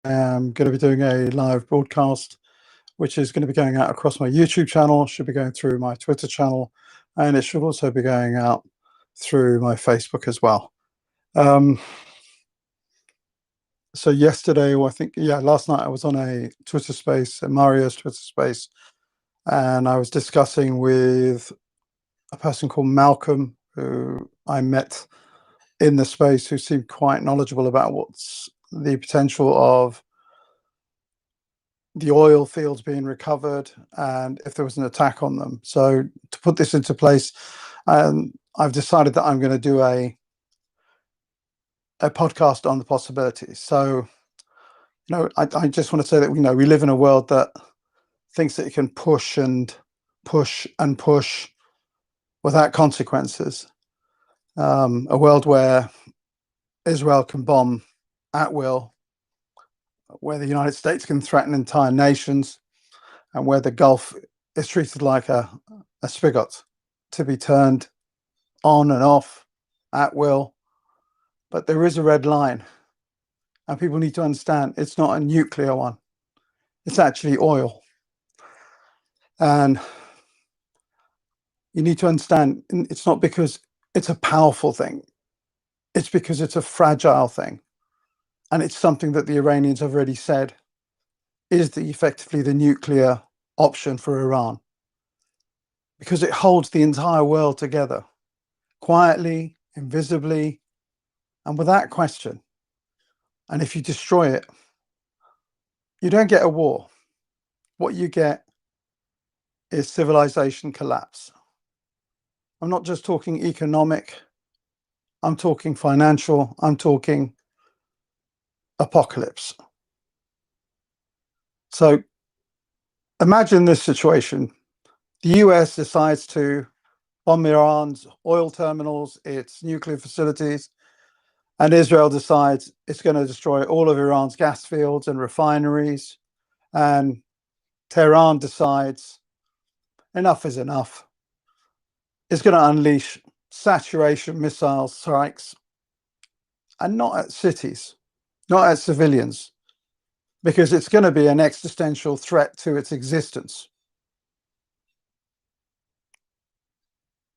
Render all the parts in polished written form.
am going to be doing a live broadcast, which is going to be going out across my YouTube channel, should be going through my Twitter channel, and it should also be going out through my Facebook as well. So yesterday, or I think, last night I was on a Twitter space, Mario's Twitter space, and I was discussing with a person called Malcolm, who I met in the space, who seemed quite knowledgeable about what's the potential of the oil fields being recovered and if there was an attack on them. So to put this into place, I've decided that I'm going to do a podcast on the possibilities. So, I just want to say that, we live in a world that thinks that it can push and push and push without consequences. A world where Israel can bomb at will, where the United States can threaten entire nations, and where the Gulf is treated like a spigot to be turned on and off at will. But there is a red line, and people need to understand it's not a nuclear one. It's actually oil. And you need to understand it's not because it's a powerful thing. It's because it's a fragile thing. And it's something that the Iranians have already said is effectively the nuclear option for Iran, because it holds the entire world together, quietly, invisibly, and without question. And if you destroy it, you don't get a war. What you get is civilization collapse. I'm not just talking economic, I'm talking financial, I'm talking apocalypse. So imagine this situation. The US decides to bomb Iran's oil terminals, its nuclear facilities, and Israel decides it's going to destroy all of Iran's gas fields and refineries. And Tehran decides enough is enough. It's going to unleash saturation missile strikes, and not at cities, not at civilians, because it's going to be an existential threat to its existence.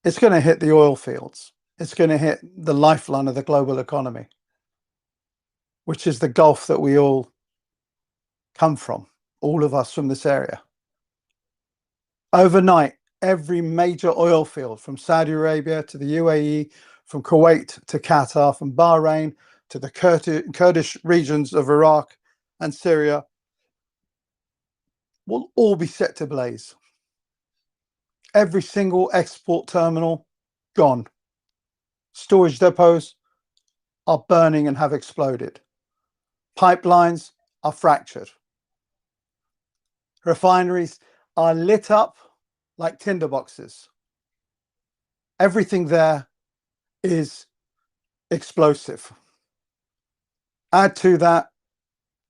It's going to hit the oil fields. It's going to hit the lifeline of the global economy, which is the Gulf that we all come from, all of us from this area. Overnight, every major oil field, from Saudi Arabia to the UAE, from Kuwait to Qatar, from Bahrain to the Kurdish regions of Iraq and Syria, will all be set to blaze. Every single export terminal gone. Storage depots are burning and have exploded. Pipelines are fractured. Refineries are lit up like tinderboxes. Everything there is explosive. Add to that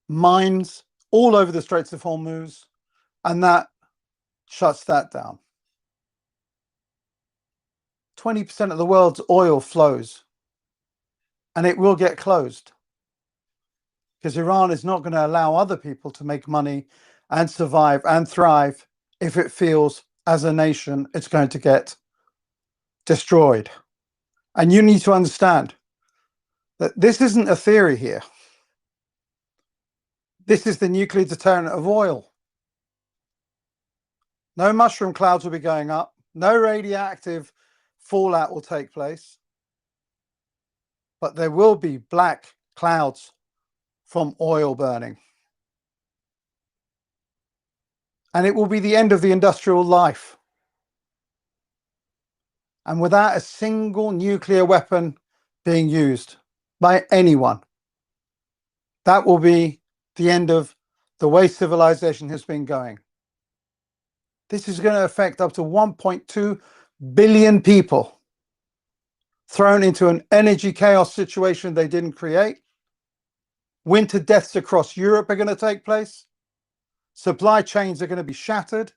mines all over the Straits of Hormuz, and that shuts that down. 20% of the world's oil flows, and it will get closed, because Iran is not going to allow other people to make money and survive and thrive if it feels as a nation it's going to get destroyed. And you need to understand that this isn't a theory here. This is the nuclear deterrent of oil. No mushroom clouds will be going up. No radioactive fallout will take place. But there will be black clouds from oil burning. And it will be the end of the industrial life. And without a single nuclear weapon being used by anyone, that will be the end of the way civilization has been going. This is going to affect up to 1.2 billion people, thrown into an energy chaos situation they didn't create. Winter deaths across Europe are going to take place. Supply chains are going to be shattered.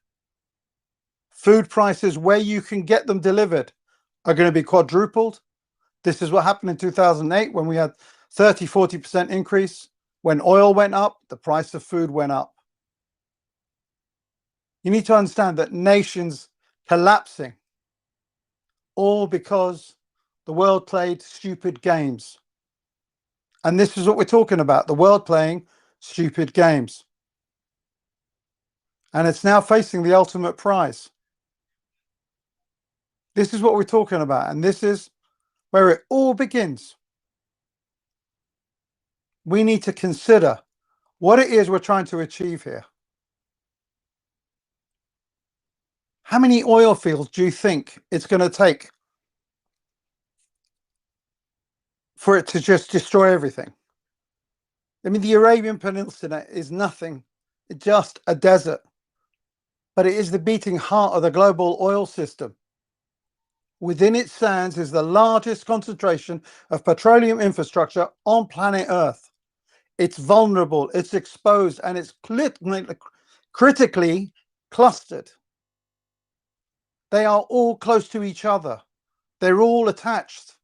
Food prices, where you can get them delivered, are going to be quadrupled. This is what happened in 2008 when we had 30-40% increase When oil went up, the price of food went up. You need to understand that nations collapsing, all because the world played stupid games. And this is what we're talking about, the world playing stupid games. And it's now facing the ultimate prize. This is what we're talking about. And this is where it all begins. We need to consider what it is we're trying to achieve here. How many oil fields do you think it's going to take for it to just destroy everything? I mean, the Arabian Peninsula is nothing, just a desert, but it is the beating heart of the global oil system. Within its sands is the largest concentration of petroleum infrastructure on planet Earth. It's vulnerable, it's exposed, and it's critically clustered. They are all close to each other. They're all attached.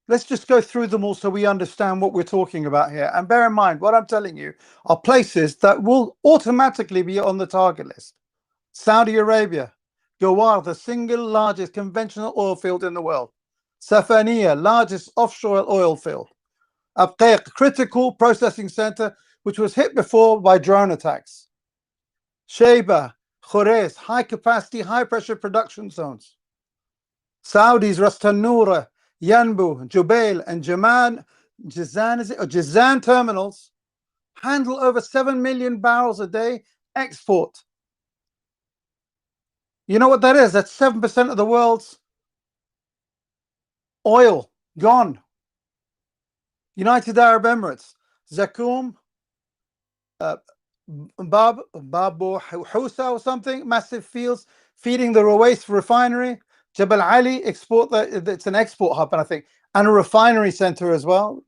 Let's just go through them all so we understand what we're talking about here. And bear in mind, what I'm telling you are places that will automatically be on the target list. Saudi Arabia, Ghawar, the single largest conventional oil field in the world. Safaniya, largest offshore oil field. Abqaiq, critical processing center, which was hit before by drone attacks. Sheba, Khurais, high capacity, high pressure production zones. Saudis, Ras Tanura, Yanbu, Jubail, and Jazan terminals handle over 7 million barrels a day export. You know what that is? That's 7% of the world's oil gone. United Arab Emirates, Zakum, Babu Housa or something, massive fields feeding the Ruwais refinery. Jabal Ali it's an export hub, and I think, and a refinery center as well.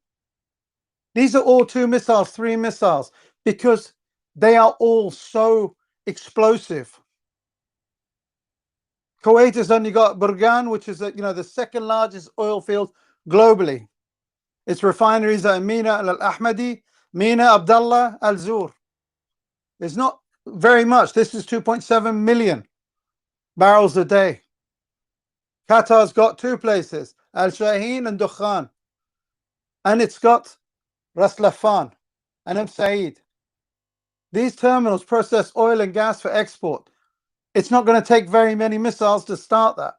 These are all 2 missiles, 3 missiles, because they are all so explosive. Kuwait has only got Burgan, which is the second largest oil field globally. Its refineries are Mina Al Ahmadi, Mina Abdullah Al Zur. It's not very much. This is 2.7 million barrels a day. Qatar's got 2 places, Al Shaheen and Dukhan. And it's got Ras Laffan and Al Said. These terminals process oil and gas for export. It's not going to take very many missiles to start that.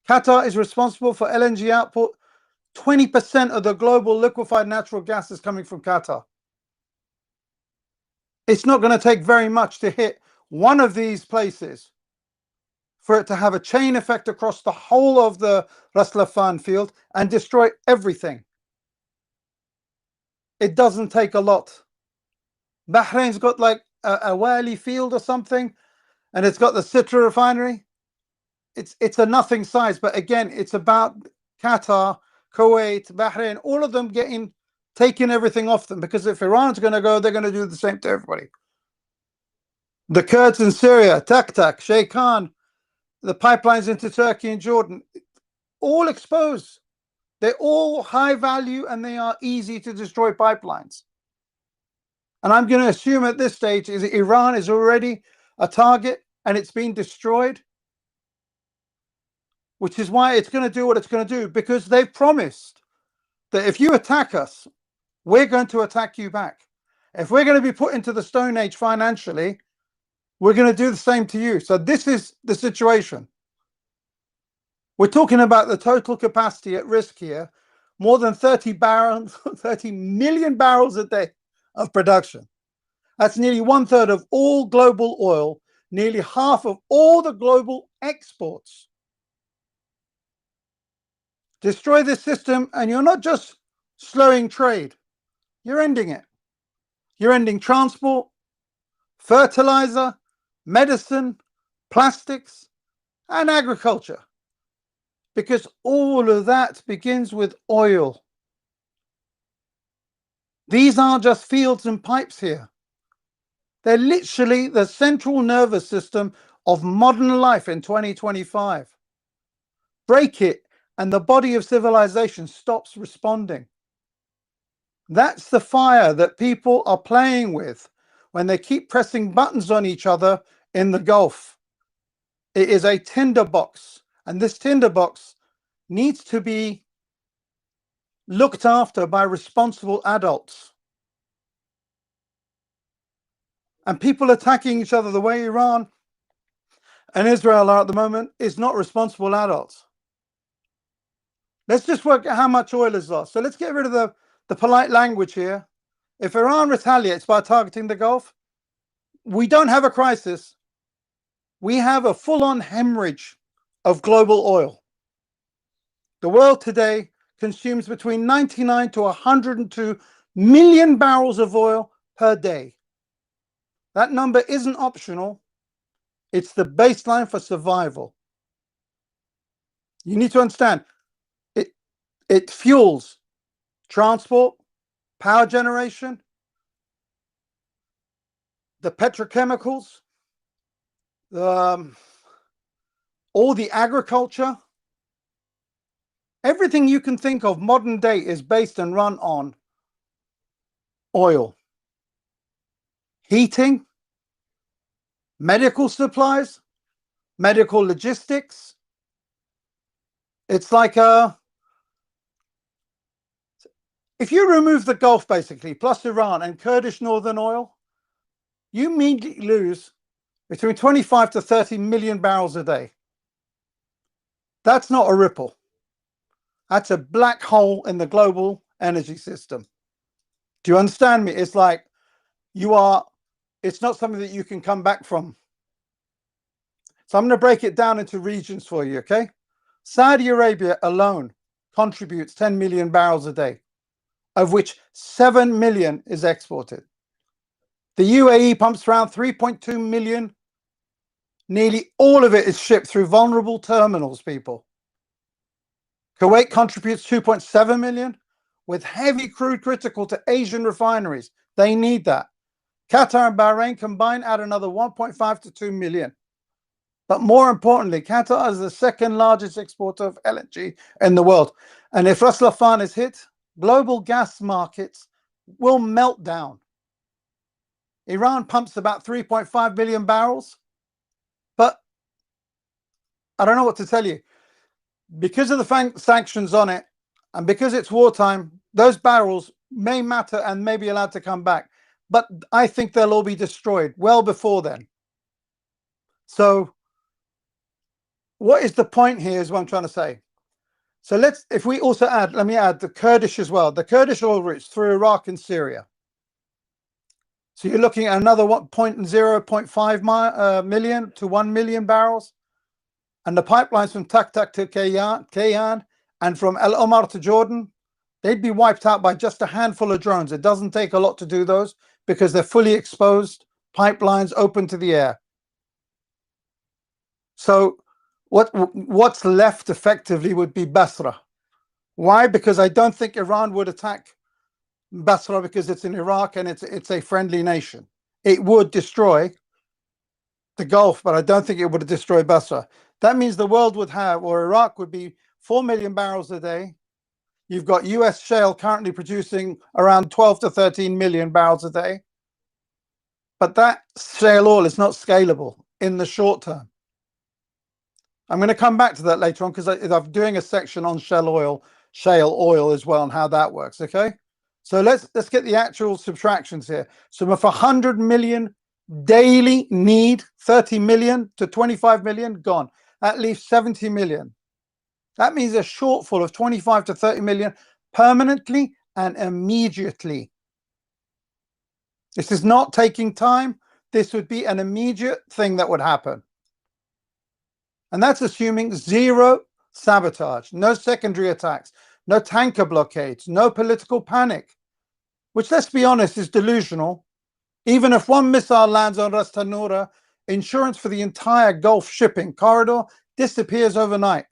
Qatar is responsible for LNG output. 20% of the global liquefied natural gas is coming from Qatar. It's not going to take very much to hit one of these places for it to have a chain effect across the whole of the Ras Laffan field and destroy everything. It doesn't take a lot. Bahrain's got like a Wali field or something, and it's got the Sitra refinery. It's a nothing size, but again, it's about Qatar, Kuwait, Bahrain, all of them taking everything off them, because if Iran's going to go, they're going to do the same to everybody. The Kurds in Syria, Tak, Sheikhan, the pipelines into Turkey and Jordan, all exposed. They're all high value and they are easy to destroy pipelines. And I'm going to assume at this stage is that Iran is already a target and it's been destroyed, which is why it's going to do what it's going to do, because they've promised that if you attack us, we're going to attack you back. If we're going to be put into the Stone Age financially, we're going to do the same to you. So this is the situation. We're talking about the total capacity at risk here, more than 30 million barrels a day of production. That's nearly 1/3 of all global oil, nearly half of all the global exports. Destroy this system and you're not just slowing trade, you're ending it. You're ending transport, fertilizer, medicine, plastics, and agriculture. Because all of that begins with oil. These aren't just fields and pipes here. They're literally the central nervous system of modern life in 2025. Break it and the body of civilization stops responding. That's the fire that people are playing with when they keep pressing buttons on each other in the Gulf. It is a tinderbox, and this tinderbox needs to be looked after by responsible adults. And people attacking each other the way Iran and Israel are at the moment is not responsible adults. Let's just work out how much oil is lost. So let's get rid of the polite language here. If Iran retaliates by targeting the Gulf, we don't have a crisis. We have a full-on hemorrhage of global oil. The world today consumes between 99 to 102 million barrels of oil per day. That number isn't optional. It's the baseline for survival. You need to understand, it fuels transport, power generation, the petrochemicals, all the agriculture. Everything you can think of modern day is based and run on oil. Heating, medical supplies, medical logistics. It's like if you remove the Gulf basically, plus Iran and Kurdish northern oil, you immediately lose between 25 to 30 million barrels a day. That's not a ripple. That's a black hole in the global energy system. Do you understand me? It's like it's not something that you can come back from. So I'm going to break it down into regions for you, okay? Saudi Arabia alone contributes 10 million barrels a day, of which 7 million is exported. The UAE pumps around 3.2 million. Nearly all of it is shipped through vulnerable terminals, people. Kuwait contributes 2.7 million, with heavy crude critical to Asian refineries. They need that. Qatar and Bahrain combined add another 1.5 to 2 million. But more importantly, Qatar is the second largest exporter of LNG in the world. And if Ras Laffan is hit, global gas markets will melt down. Iran pumps about 3.5 million barrels. But I don't know what to tell you. Because of the sanctions on it, and because it's wartime, those barrels may matter and may be allowed to come back. But I think they'll all be destroyed well before then. So what is the point here is what I'm trying to say. So if we also let me add the Kurdish as well. The Kurdish oil routes through Iraq and Syria. So you're looking at another 0.5 million to 1 million barrels. And the pipelines from Taktak to Cayyan and from El Omar to Jordan, they'd be wiped out by just a handful of drones. It doesn't take a lot to do those because they're fully exposed pipelines open to the air. So what's left effectively would be Basra. Why? Because I don't think Iran would attack Basra because it's in Iraq and it's a friendly nation. It would destroy the Gulf, but I don't think it would destroy Basra. That means the world would have, or Iraq would be 4 million barrels a day. You've got US shale currently producing around 12 to 13 million barrels a day. But that shale oil is not scalable in the short term. I'm going to come back to that later on because I'm doing a section on shale oil as well and how that works, okay? So let's get the actual subtractions here. So if 100 million daily need 30 million to 25 million gone, that leaves 70 million. That means a shortfall of 25 to 30 million permanently and immediately. This is not taking time. This would be an immediate thing that would happen. And that's assuming zero sabotage, no secondary attacks, no tanker blockades, no political panic, which, let's be honest, is delusional. Even if one missile lands on Ras Tanura, insurance for the entire Gulf shipping corridor disappears overnight.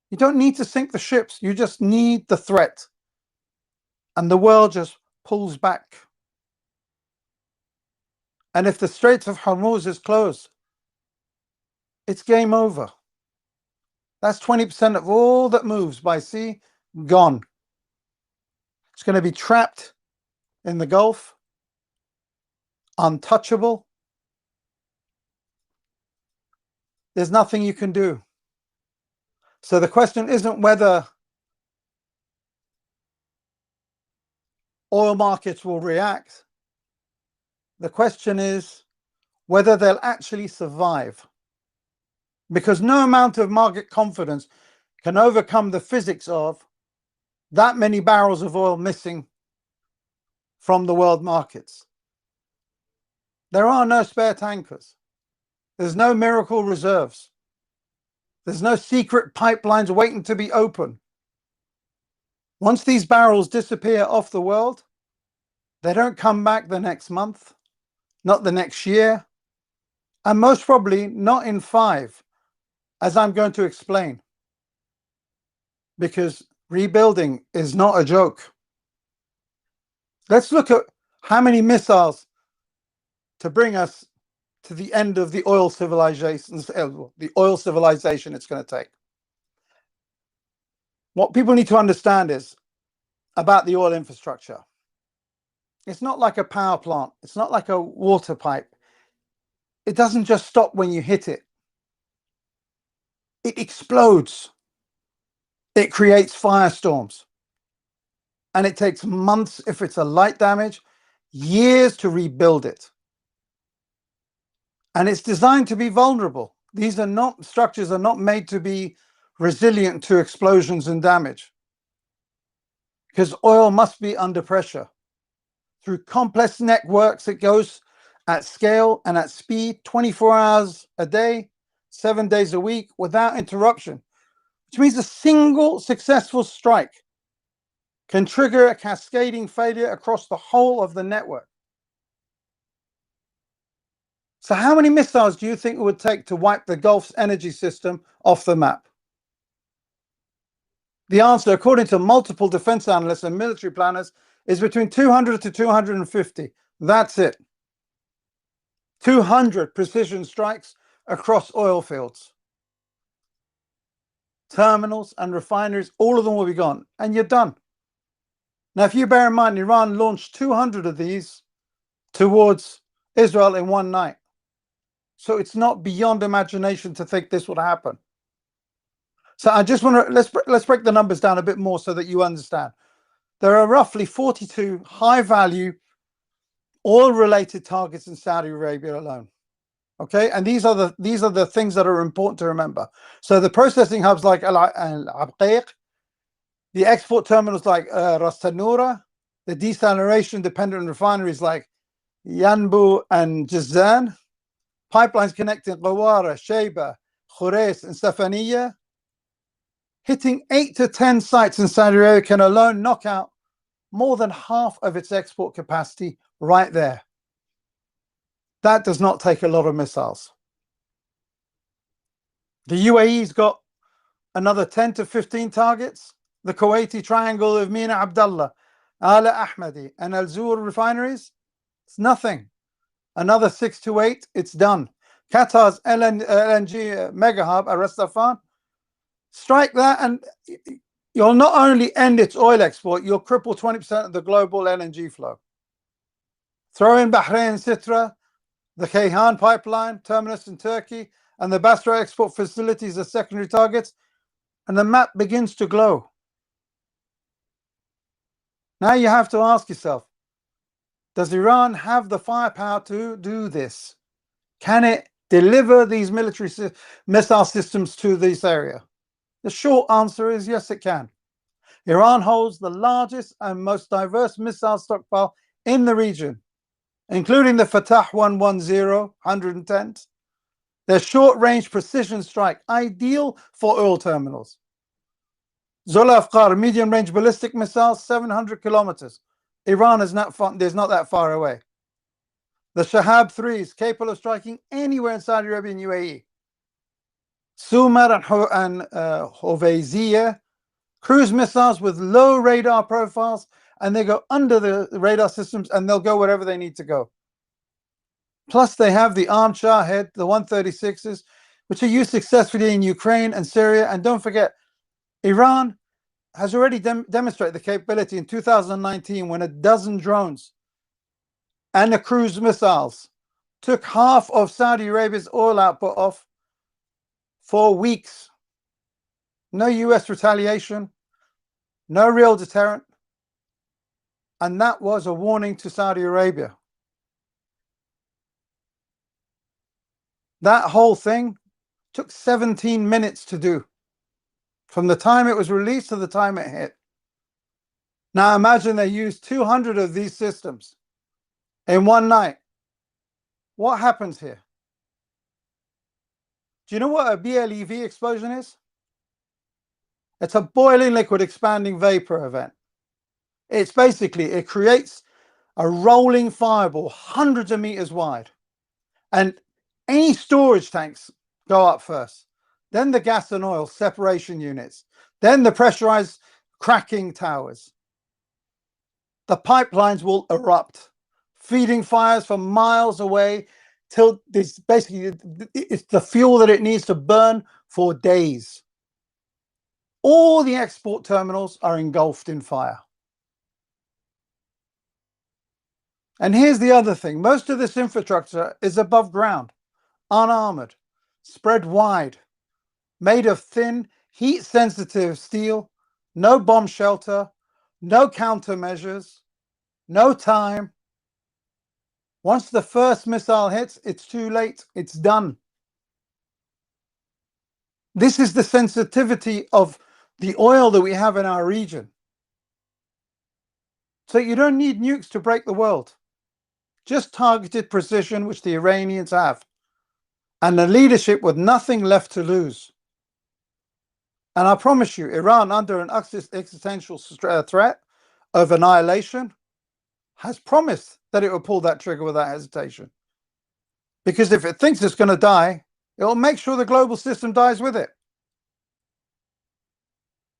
You don't need to sink the ships. You just need the threat. And the world just pulls back. And if the Straits of Hormuz is closed, it's game over. That's 20% of all that moves by sea gone. It's going to be trapped in the Gulf, untouchable. There's nothing you can do. So the question isn't whether oil markets will react. The question is whether they'll actually survive. Because no amount of market confidence can overcome the physics of that many barrels of oil missing from the world markets. There are no spare tankers. There's no miracle reserves. There's no secret pipelines waiting to be open. Once these barrels disappear off the world, they don't come back the next month, not the next year, and most probably not in 5, as I'm going to explain. Because rebuilding is not a joke. Let's look at how many missiles to bring us to the end of the oil civilization it's going to take. What people need to understand is about the oil infrastructure. It's not like a power plant. It's not like a water pipe. It doesn't just stop when you hit it. It explodes. It creates firestorms. And it takes months if it's a light damage, years to rebuild it. And it's designed to be vulnerable. These are not, structures are not made to be resilient to explosions and damage. Because oil must be under pressure. Through complex networks, it goes at scale and at speed, 24 hours a day, 7 days a week, without interruption. Which means a single successful strike can trigger a cascading failure across the whole of the network. So how many missiles do you think it would take to wipe the Gulf's energy system off the map? The answer, according to multiple defense analysts and military planners, is between 200 to 250. That's it. 200 precision strikes across oil fields. Terminals and refineries, all of them will be gone, and you're done. Now, if you bear in mind, Iran launched 200 of these towards Israel in one night. So it's not beyond imagination to think this would happen. So I just want to, let's break the numbers down a bit more so that you understand. There are roughly 42 high-value oil-related targets in Saudi Arabia alone. Okay, and these are the things that are important to remember. So the processing hubs like Al-Abqaiq, the export terminals like Ras Tanura, the desalination dependent refineries like Yanbu and Jazan, pipelines connecting Qawara, Shayba, Khurais, and Safaniya. Hitting 8 to 10 sites in Saudi Arabia can alone knock out more than half of its export capacity right there. That does not take a lot of missiles. The UAE's got another 10 to 15 targets. The Kuwaiti triangle of Mina Abdullah, Ala Ahmadi, and Al Zur refineries, it's nothing. Another 6 to 8, it's done. Qatar's LNG mega hub, Ras Laffan, strike that and you'll not only end its oil export, you'll cripple 20% of the global LNG flow. Throw in Bahrain Sitra, the Ceyhan pipeline, terminus in Turkey, and the Basra export facilities as secondary targets, and the map begins to glow. Now you have to ask yourself, does Iran have the firepower to do this? Can it deliver these military missile systems to this area? The short answer is yes, it can. Iran holds the largest and most diverse missile stockpile in the region, including the Fatah 110, 110s. They're short-range precision strike, ideal for oil terminals. Zulafqar, medium-range ballistic missiles, 700 kilometers. Iran is not there's not that far away. The Shahab 3s, capable of striking anywhere in Saudi Arabia and UAE. Sumar and Hoveyziya, cruise missiles with low radar profiles, and they go under the radar systems and they'll go wherever they need to go. Plus, they have the armed Shahed, the 136s, which are used successfully in Ukraine and Syria. And don't forget, Iran has already demonstrated the capability in 2019 when a dozen drones and the cruise missiles took half of Saudi Arabia's oil output off for weeks. No US retaliation, no real deterrent. And that was a warning to Saudi Arabia. That whole thing took 17 minutes to do, from the time it was released to the time it hit. Now imagine they used 200 of these systems in one night. What happens here? Do you know what a BLEV explosion is? It's a boiling liquid expanding vapor event. It's basically, it creates a rolling fireball hundreds of meters wide. And any storage tanks go up first. Then the gas and oil separation units. Then the pressurized cracking towers. The pipelines will erupt, feeding fires from miles away till this basically it's the fuel that it needs to burn for days. All the export terminals are engulfed in fire. And here's the other thing. Most of this infrastructure is above ground, unarmored, spread wide, made of thin, heat-sensitive steel, no bomb shelter, no countermeasures, no time. Once the first missile hits, it's too late. It's done. This is the sensitivity of the oil that we have in our region. So you don't need nukes to break the world. Just targeted precision, which the Iranians have, and the leadership with nothing left to lose. And I promise you, Iran, under an existential threat of annihilation, has promised that it will pull that trigger without hesitation. Because if it thinks it's going to die, it will make sure the global system dies with it.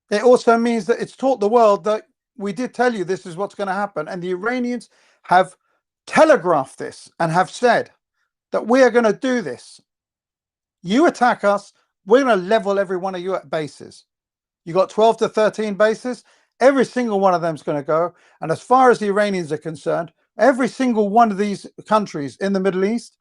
It also means that it's taught the world that we did tell you this is what's going to happen. And the Iranians have telegraphed this and have said that we are going to do this. You attack us, we're going to level every one of you at bases. You got 12 to 13 bases, every single one of them is going to go. And as far as the Iranians are concerned, every single one of these countries in the Middle East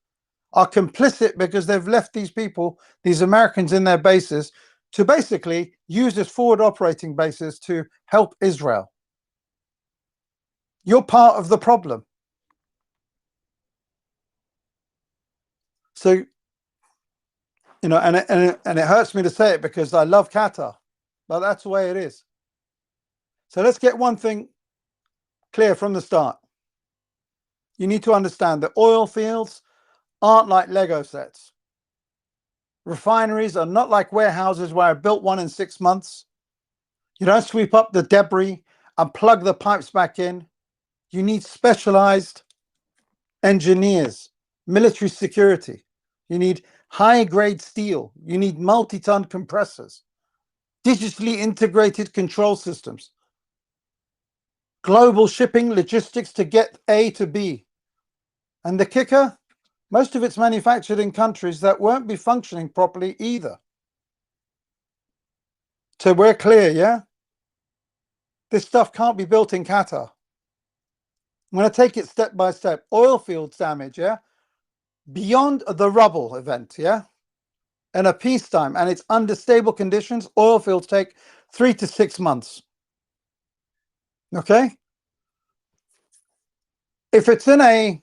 are complicit because they've left these people, these Americans in their bases, to basically use as forward operating bases to help Israel. You're part of the problem. So, you know, and it hurts me to say it because I love Qatar, but that's the way it is. So let's get one thing clear from the start. You need to understand that oil fields aren't like Lego sets. Refineries are not like warehouses where I built one in 6 months. You don't sweep up the debris and plug the pipes back in. You need specialized engineers, military security. You need high-grade steel. You need multi-ton compressors, digitally integrated control systems, global shipping logistics to get A to B. And the kicker, most of it's manufactured in countries that won't be functioning properly either. So we're clear, yeah? This stuff can't be built in Qatar. I'm going to take it step by step. Oil fields damage, yeah? Beyond the rubble event, yeah? In a peacetime and it's under stable conditions, oil fields take 3 to 6 months. Okay? If it's in a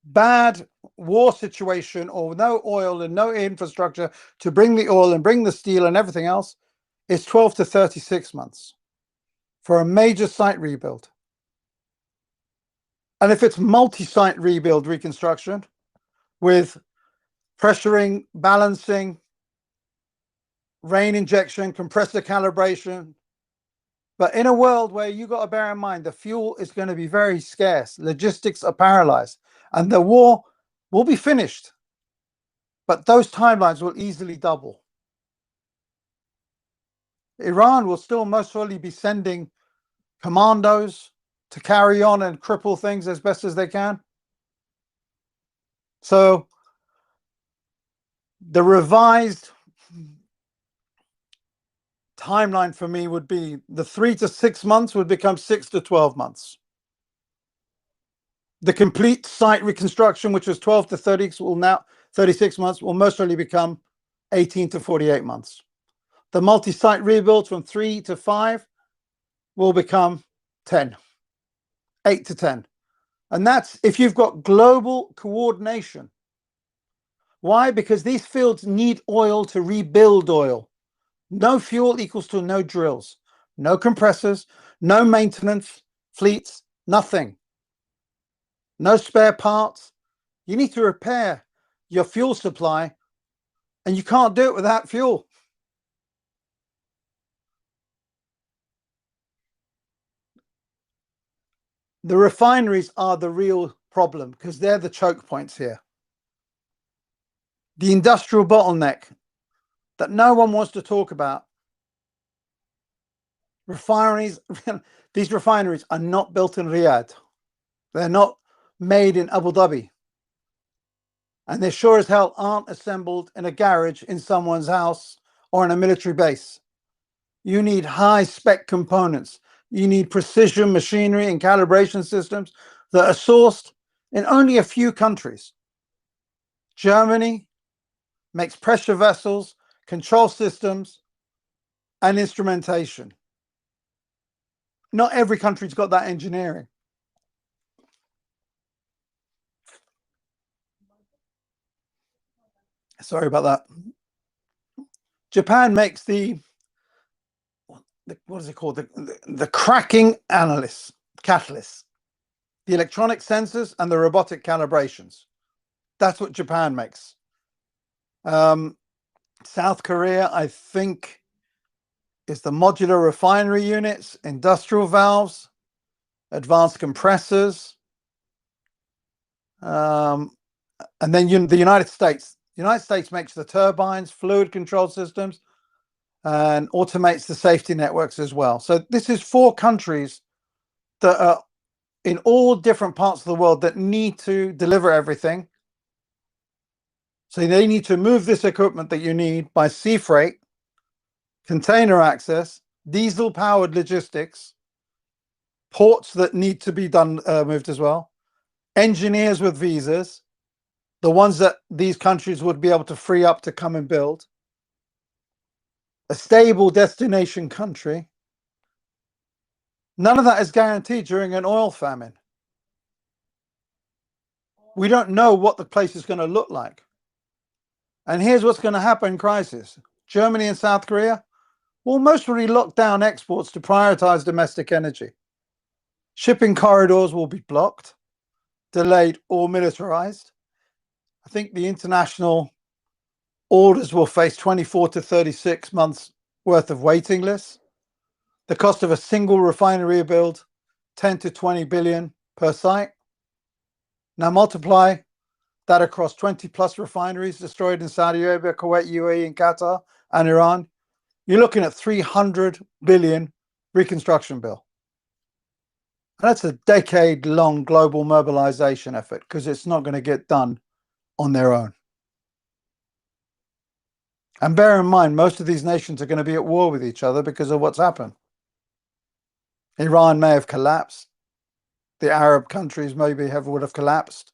bad war situation or no oil and no infrastructure to bring the oil and bring the steel and everything else, it's 12 to 36 months for a major site rebuild. And if it's multi-site rebuild reconstruction with pressuring, balancing, rain injection, compressor calibration, but in a world where you got to bear in mind the fuel is going to be very scarce, logistics are paralyzed, and the war will be finished, but those timelines will easily double. Iran will still most probably be sending commandos to carry on and cripple things as best as they can. So the revised timeline for me would be the 3 to 6 months would become 6 to 12 months. The complete site reconstruction, which was 12 to 30, will now 36 months, will most likely become 18 to 48 months. The multi-site rebuild from 3 to 5 will become 10, 8 to 10. And that's if you've got global coordination. Why? Because these fields need oil to rebuild oil. No fuel equals to no drills, no compressors, no maintenance fleets, nothing. No spare parts. You need to repair your fuel supply, and you can't do it without fuel. The refineries are the real problem because they're the choke points here. The industrial bottleneck that no one wants to talk about. Refineries, these refineries are not built in Riyadh. They're not made in Abu Dhabi. And they sure as hell aren't assembled in a garage in someone's house or in a military base. You need high-spec components. You need precision machinery and calibration systems that are sourced in only a few countries. Germany makes pressure vessels, control systems, and instrumentation. Not every country's got that engineering. Sorry about that. Japan makes what is it called? The cracking catalysts, the electronic sensors and the robotic calibrations. That's what Japan makes. South Korea, I think, is the modular refinery units, industrial valves, advanced compressors. And then the United States. The United States makes the turbines, fluid control systems, and automates the safety networks as well. So this is 4 countries that are in all different parts of the world that need to deliver everything. So they need to move this equipment that you need by sea freight, container access, diesel-powered logistics, ports that need to be moved as well, engineers with visas, the ones that these countries would be able to free up to come and build, a stable destination country. None of that is guaranteed during an oil famine. We don't know what the place is going to look like. And here's what's going to happen in crisis. Germany and South Korea will most probably lock down exports to prioritize domestic energy. Shipping corridors will be blocked, delayed, or militarized. I think the international orders will face 24 to 36 months worth of waiting lists. The cost of a single refinery rebuild, 10 to 20 billion per site. Now multiply that across 20 plus refineries destroyed in Saudi Arabia, Kuwait, UAE, and Qatar, and Iran. You're looking at 300 billion reconstruction bill. And that's a decade-long global mobilization effort because it's not going to get done on their own. And bear in mind, most of these nations are going to be at war with each other because of what's happened. Iran may have collapsed. The Arab countries maybe would have collapsed.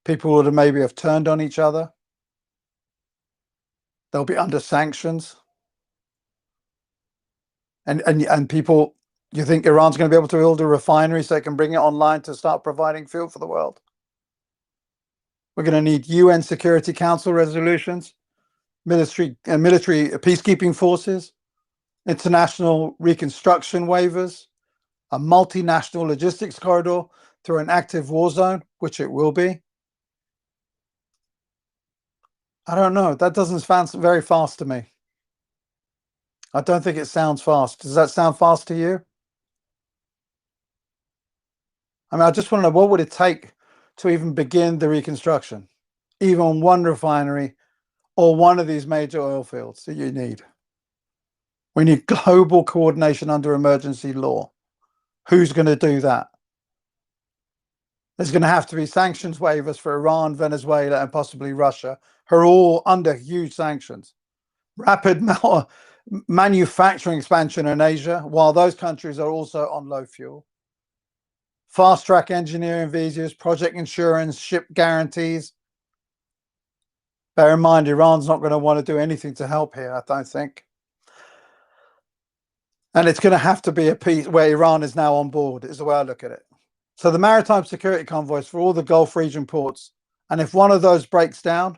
People would have maybe have turned on each other. They'll be under sanctions. And people, you think Iran's going to be able to build a refinery so they can bring it online to start providing fuel for the world? We're going to need UN Security Council resolutions, military peacekeeping forces, international reconstruction waivers, a multinational logistics corridor through an active war zone, which it will be. I don't know. That doesn't sound very fast to me. I don't think it sounds fast. Does that sound fast to you? I mean, I just want to know, what would it take to even begin the reconstruction? Even one refinery or one of these major oil fields that you need. We need global coordination under emergency law. Who's going to do that? There's going to have to be sanctions waivers for Iran, Venezuela, and possibly Russia, who are all under huge sanctions. Rapid manufacturing expansion in Asia, while those countries are also on low fuel. Fast track engineering visas, project insurance, ship guarantees. Bear in mind, Iran's not going to want to do anything to help here, I don't think. And it's going to have to be a piece where Iran is now on board, is the way I look at it. So the maritime security convoys for all the Gulf region ports. And if one of those breaks down,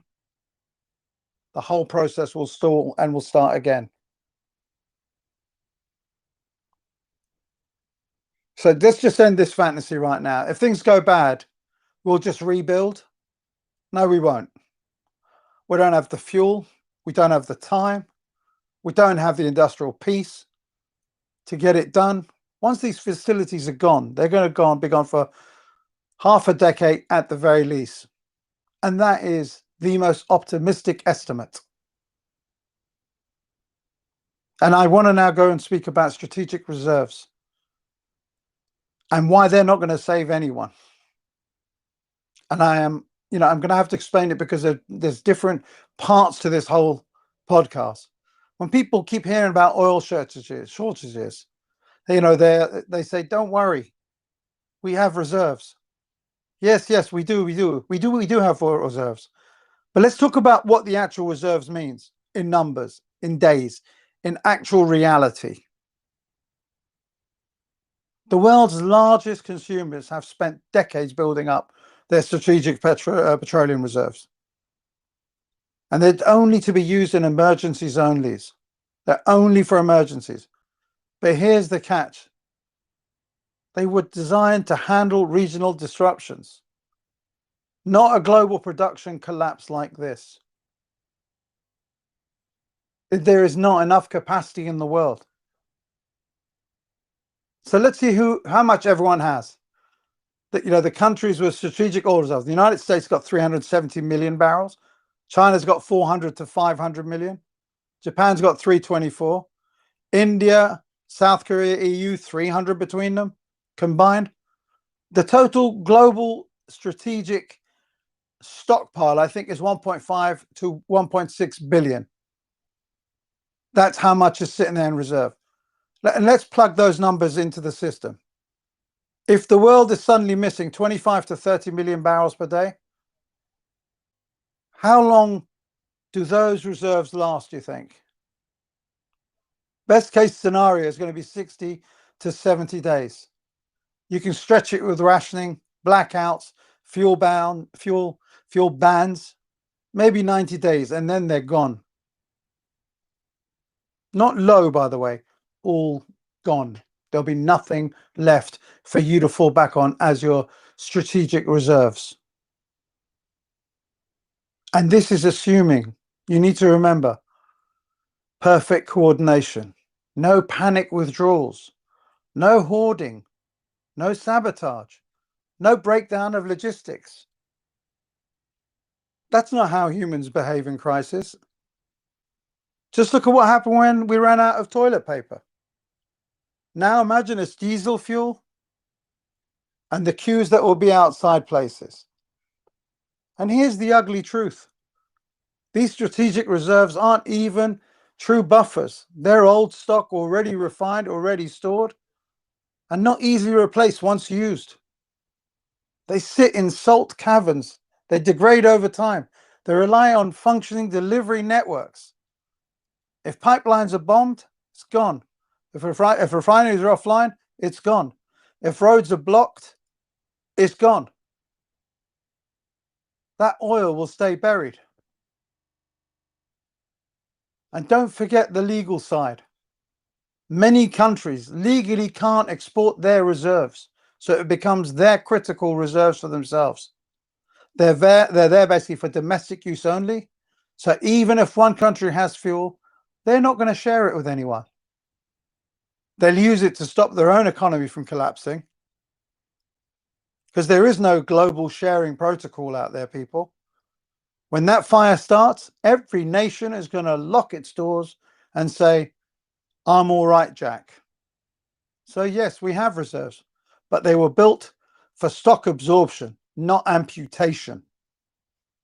the whole process will stall and will start again. So let's just end this fantasy right now. If things go bad, we'll just rebuild. No, we won't. We don't have the fuel. We don't have the time. We don't have the industrial peace to get it done. Once these facilities are gone, they're going to be gone for half a decade at the very least. And that is the most optimistic estimate. And I want to now go and speak about strategic reserves and why they're not going to save anyone. And I'm going to have to explain it because there's different parts to this whole podcast. When people keep hearing about oil shortages, they say, don't worry, we have reserves. Yes, we do have oil reserves. But let's talk about what the actual reserves means in numbers, in days, in actual reality. The world's largest consumers have spent decades building up their strategic petroleum reserves. And they're only to be used in emergencies only. They're only for emergencies. But here's the catch. They were designed to handle regional disruptions, not a global production collapse like this. There is not enough capacity in the world. So let's see how much everyone has. The countries with strategic oil reserves. The United States got 370 million barrels. China's got 400 to 500 million. Japan's got 324. India, South Korea, EU, 300 between them combined. The total global strategic stockpile, I think, is 1.5 to 1.6 billion. That's how much is sitting there in reserve. And let's plug those numbers into the system. If the world is suddenly missing 25 to 30 million barrels per day, how long do those reserves last, do you think? Best case scenario is going to be 60 to 70 days. You can stretch it with rationing, blackouts, fuel bans, maybe 90 days, and then they're gone. Not low, by the way, all gone. There'll be nothing left for you to fall back on as your strategic reserves. And this is assuming, you need to remember, perfect coordination, no panic withdrawals, no hoarding, no sabotage, no breakdown of logistics. That's not how humans behave in crisis. Just look at what happened when we ran out of toilet paper. Now imagine it's diesel fuel and the queues that will be outside places. And here's the ugly truth. These strategic reserves aren't even true buffers. They're old stock, already refined, already stored, and not easily replaced once used. They sit in salt caverns. They degrade over time. They rely on functioning delivery networks. If pipelines are bombed, it's gone. If refineries are offline, it's gone. If roads are blocked, it's gone. That oil will stay buried. And don't forget the legal side. Many countries legally can't export their reserves, so it becomes their critical reserves for themselves. They're there basically for domestic use only. So even if one country has fuel, they're not going to share it with anyone. They'll use it to stop their own economy from collapsing, because there is no global sharing protocol out there, people. When that fire starts, every nation is going to lock its doors and say, I'm all right, Jack. So yes, we have reserves, but they were built for stock absorption, not amputation.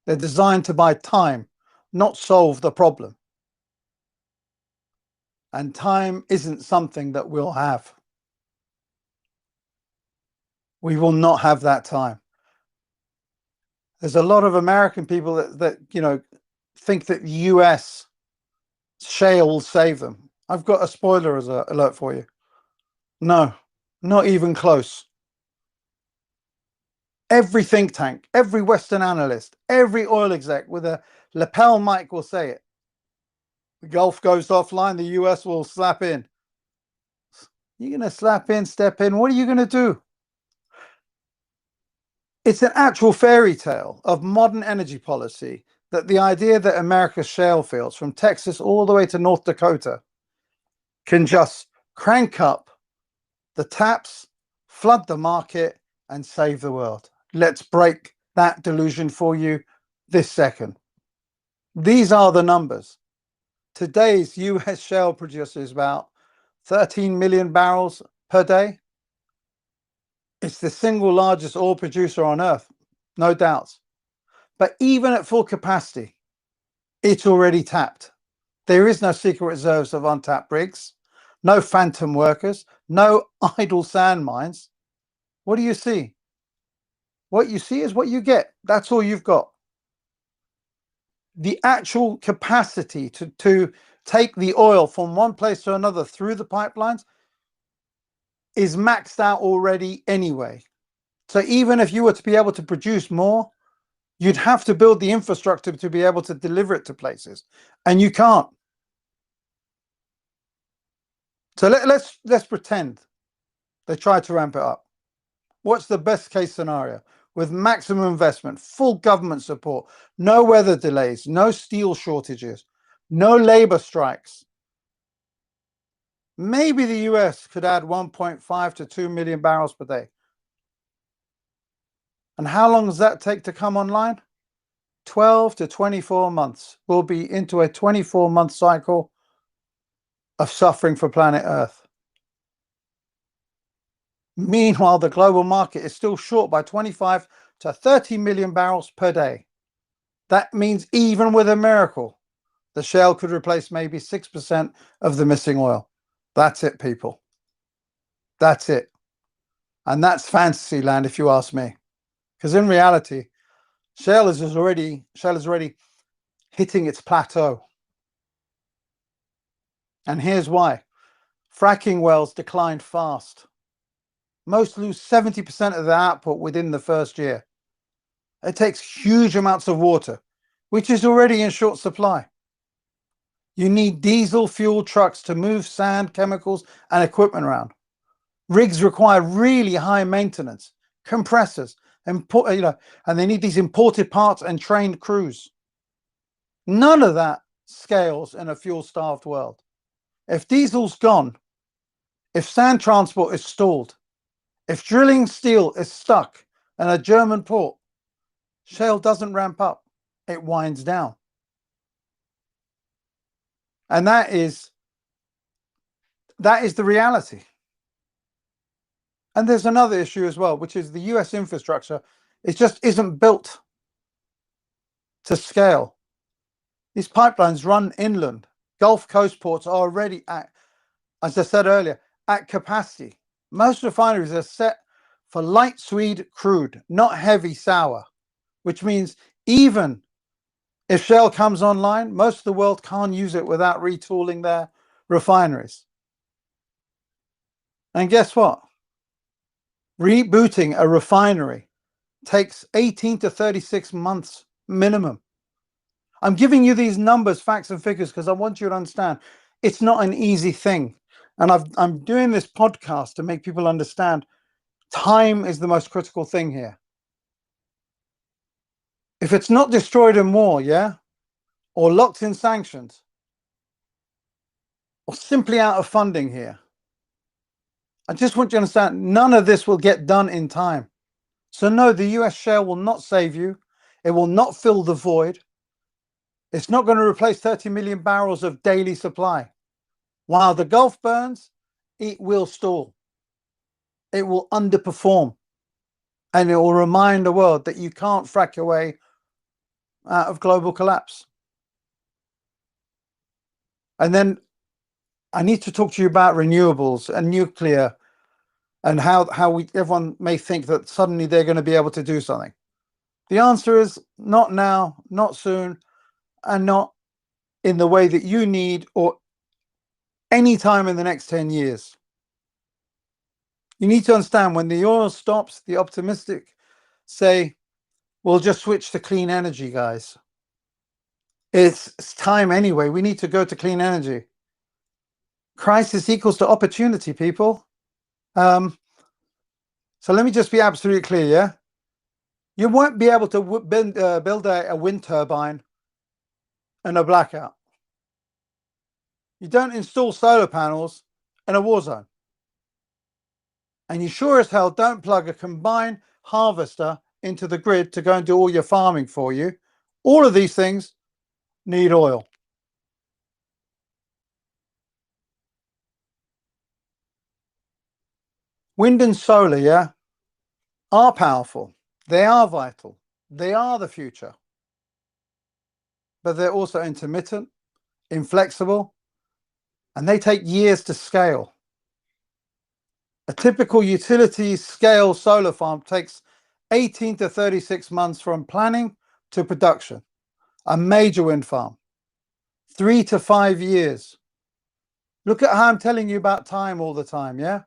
They're designed to buy time, not solve the problem. And time isn't something that we'll have. We will not have that time. There's a lot of American people that think that the US shale will save them. I've got a spoiler as an alert for you. No, not even close. Every think tank, every Western analyst, every oil exec with a lapel mic will say it. The Gulf goes offline, the US will slap in. You're going to slap in, step in. What are you going to do? It's an actual fairy tale of modern energy policy that the idea that America's shale fields from Texas all the way to North Dakota can just crank up the taps, flood the market, and save the world. Let's break that delusion for you this second. These are the numbers. Today's US shale produces about 13 million barrels per day. It's the single largest oil producer on earth, no doubts. But even at full capacity, it's already tapped. There is no secret reserves of untapped rigs, no phantom workers, no idle sand mines. What do you see? What you see is what you get. That's all you've got. The actual capacity to take the oil from one place to another through the pipelines is maxed out already anyway. So even if you were to be able to produce more, you'd have to build the infrastructure to be able to deliver it to places, and you can't. So let's pretend they try to ramp it up. What's the best case scenario? With maximum investment, full government support, no weather delays, no steel shortages, no labor strikes. Maybe the US could add 1.5 to 2 million barrels per day. And how long does that take to come online? 12 to 24 months. We'll be into a 24-month cycle of suffering for planet Earth. Meanwhile, the global market is still short by 25 to 30 million barrels per day. That means even with a miracle, the shale could replace maybe 6% of the missing oil. That's it, people. That's it. And that's fantasy land, if you ask me. Because in reality, shale is already hitting its plateau. And here's why. Fracking wells declined fast. Most lose 70% of their output within the first year. It takes huge amounts of water, which is already in short supply. You need diesel fuel trucks to move sand, chemicals, and equipment around. Rigs require really high maintenance, compressors, and they need these imported parts and trained crews. None of that scales in a fuel-starved world. If diesel's gone, if sand transport is stalled, if drilling steel is stuck in a German port, shale doesn't ramp up, it winds down. And that is the reality. And there's another issue as well, which is the US infrastructure. It just isn't built to scale. These pipelines run inland. Gulf Coast ports are already at, as I said earlier, at capacity. Most refineries are set for light sweet crude, not heavy sour, which means even if shale comes online, most of the world can't use it without retooling their refineries. And guess what? Rebooting a refinery takes 18 to 36 months minimum. I'm giving you these numbers, facts, and figures because I want you to understand it's not an easy thing. And I'm doing this podcast to make people understand time is the most critical thing here. If it's not destroyed in war, or locked in sanctions, or simply out of funding here, I just want you to understand none of this will get done in time. So no, the US shale will not save you. It will not fill the void. It's not going to replace 30 million barrels of daily supply. While the Gulf burns, it will stall. It will underperform. And it will remind the world that you can't frack your way out of global collapse. And then I need to talk to you about renewables and nuclear and how everyone may think that suddenly they're going to be able to do something. The answer is not now, not soon, and not in the way that you need or any time in the next 10 years. You need to understand when the oil stops, the optimistic say, we'll just switch to clean energy, guys. It's time anyway. We need to go to clean energy. Crisis equals to opportunity, people. So let me just be absolutely clear, yeah? You won't be able to build a wind turbine in a blackout. You don't install solar panels in a war zone. And you sure as hell don't plug a combined harvester into the grid to go and do all your farming for you. All of these things need oil. Wind and solar, yeah, are powerful. They are vital. They are the future. But they're also intermittent, inflexible, and they take years to scale. A typical utility scale solar farm takes 18 to 36 months from planning to production. A major wind farm, 3 to 5 years. Look at how I'm telling you about time all the time, yeah?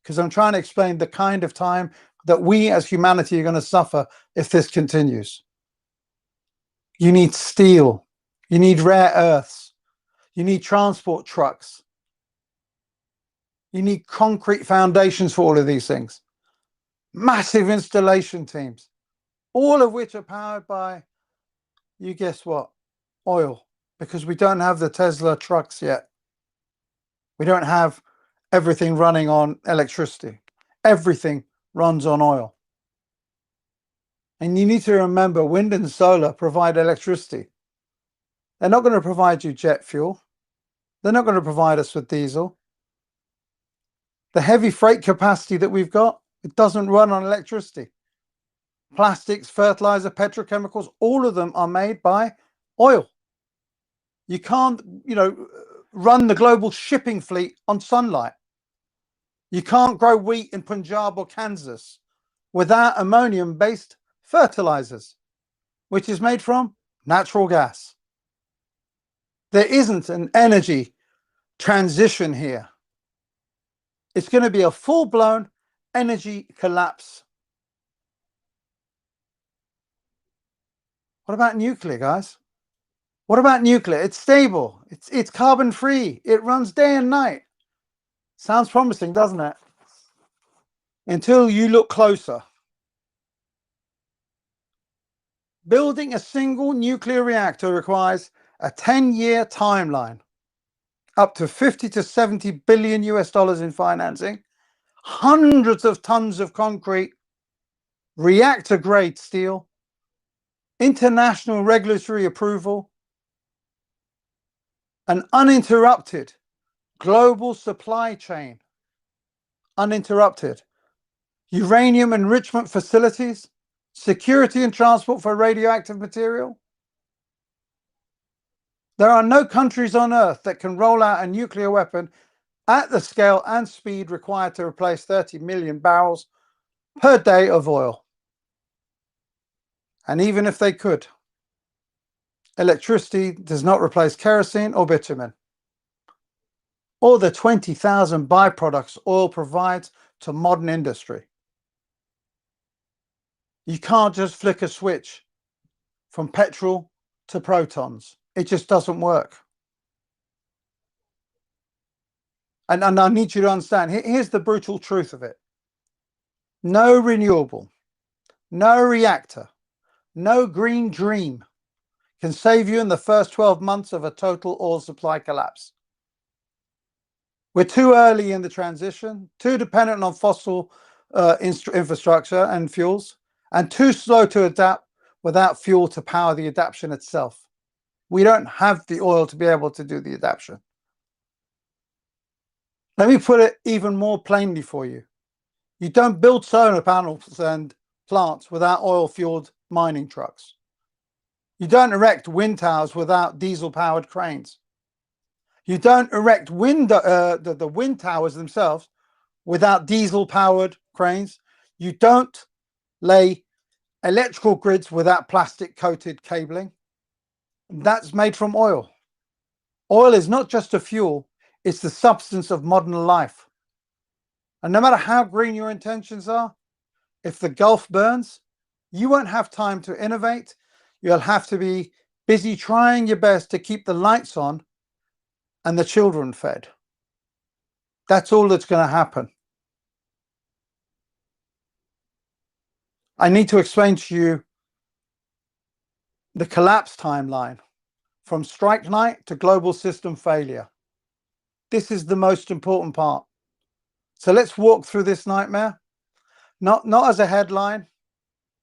Because I'm trying to explain the kind of time that we as humanity are going to suffer if this continues. You need steel. You need rare earths. You need transport trucks. You need concrete foundations for all of these things. Massive installation teams, all of which are powered by, you guess what, oil, because we don't have the Tesla trucks yet. We don't have everything running on electricity. Everything runs on oil. And you need to remember, wind and solar provide electricity. They're not going to provide you jet fuel. They're not going to provide us with diesel. The heavy freight capacity that we've got, it doesn't run on electricity. Plastics, fertilizer, petrochemicals, all of them are made by oil. You can't, run the global shipping fleet on sunlight. You can't grow wheat in Punjab or Kansas without ammonium-based fertilizers, which is made from natural gas. There isn't an energy transition here. It's going to be a full-blown energy collapse. What about nuclear, guys? What about nuclear? It's stable. It's carbon-free. It runs day and night. Sounds promising, doesn't it? Until you look closer. Building a single nuclear reactor requires a 10-year timeline, up to 50 to 70 billion US dollars in financing, hundreds of tons of concrete, reactor-grade steel, international regulatory approval, an uninterrupted global supply chain, uninterrupted, uranium enrichment facilities, security and transport for radioactive material. There are no countries on Earth that can roll out a nuclear weapon at the scale and speed required to replace 30 million barrels per day of oil. And even if they could, electricity does not replace kerosene or bitumen, or the 20,000 byproducts oil provides to modern industry. You can't just flick a switch from petrol to protons. It just doesn't work. And I need you to understand, here's the brutal truth of it. No renewable, no reactor, no green dream can save you in the first 12 months of a total oil supply collapse. We're too early in the transition, too dependent on fossil infrastructure and fuels, and too slow to adapt without fuel to power the adaptation itself. We don't have the oil to be able to do the adaptation. Let me put it even more plainly for you. You don't build solar panels and plants without oil-fueled mining trucks. You don't erect wind towers without diesel-powered cranes. You don't erect the wind towers themselves without diesel-powered cranes. You don't lay electrical grids without plastic-coated cabling. That's made from oil. Oil is not just a fuel, it's the substance of modern life. And no matter how green your intentions are, if the Gulf burns, you won't have time to innovate. You'll have to be busy trying your best to keep the lights on and the children fed. That's all that's going to happen. I need to explain to you the collapse timeline from strike night to global system failure. This is the most important part. So let's walk through this nightmare, not as a headline,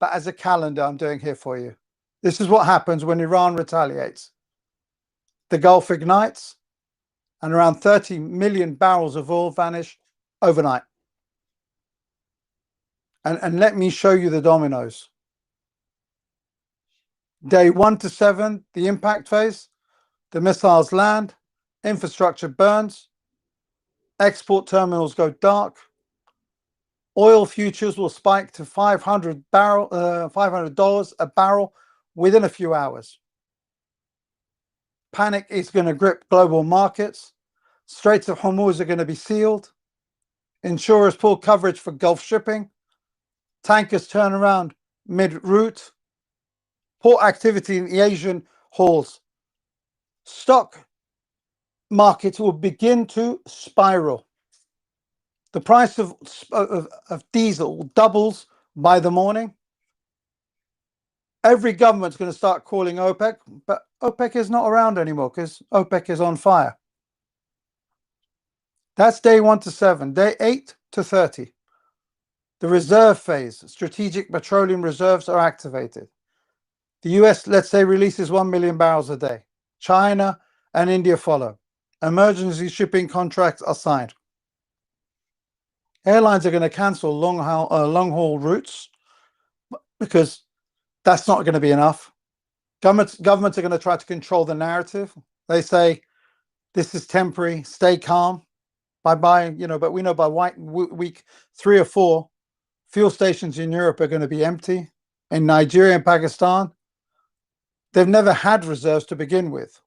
but as a calendar I'm doing here for you. This is what happens when Iran retaliates. The Gulf ignites, and around 30 million barrels of oil vanish overnight. And let me show you the dominoes. Day 1 to 7, the impact phase, the missiles land, infrastructure burns, export terminals go dark, oil futures will spike to $500 a barrel within a few hours. Panic is going to grip global markets. Straits of Hormuz are going to be sealed. Insurers pull coverage for Gulf shipping. Tankers turn around mid-route. Port activity in the Asian halls. Stock markets will begin to spiral. The price of diesel doubles by the morning. Every government's going to start calling OPEC, but OPEC is not around anymore because OPEC is on fire. That's day 1 to 7. Day 8 to 30. The reserve phase, strategic petroleum reserves are activated. The US, let's say, releases 1 million barrels a day. China and India follow. Emergency shipping contracts are signed. Airlines are going to cancel long-haul routes because that's not going to be enough. Governments are going to try to control the narrative. They say, this is temporary, stay calm. But we know by week 3 or 4, fuel stations in Europe are going to be empty. In Nigeria and Pakistan, they've never had reserves to begin with.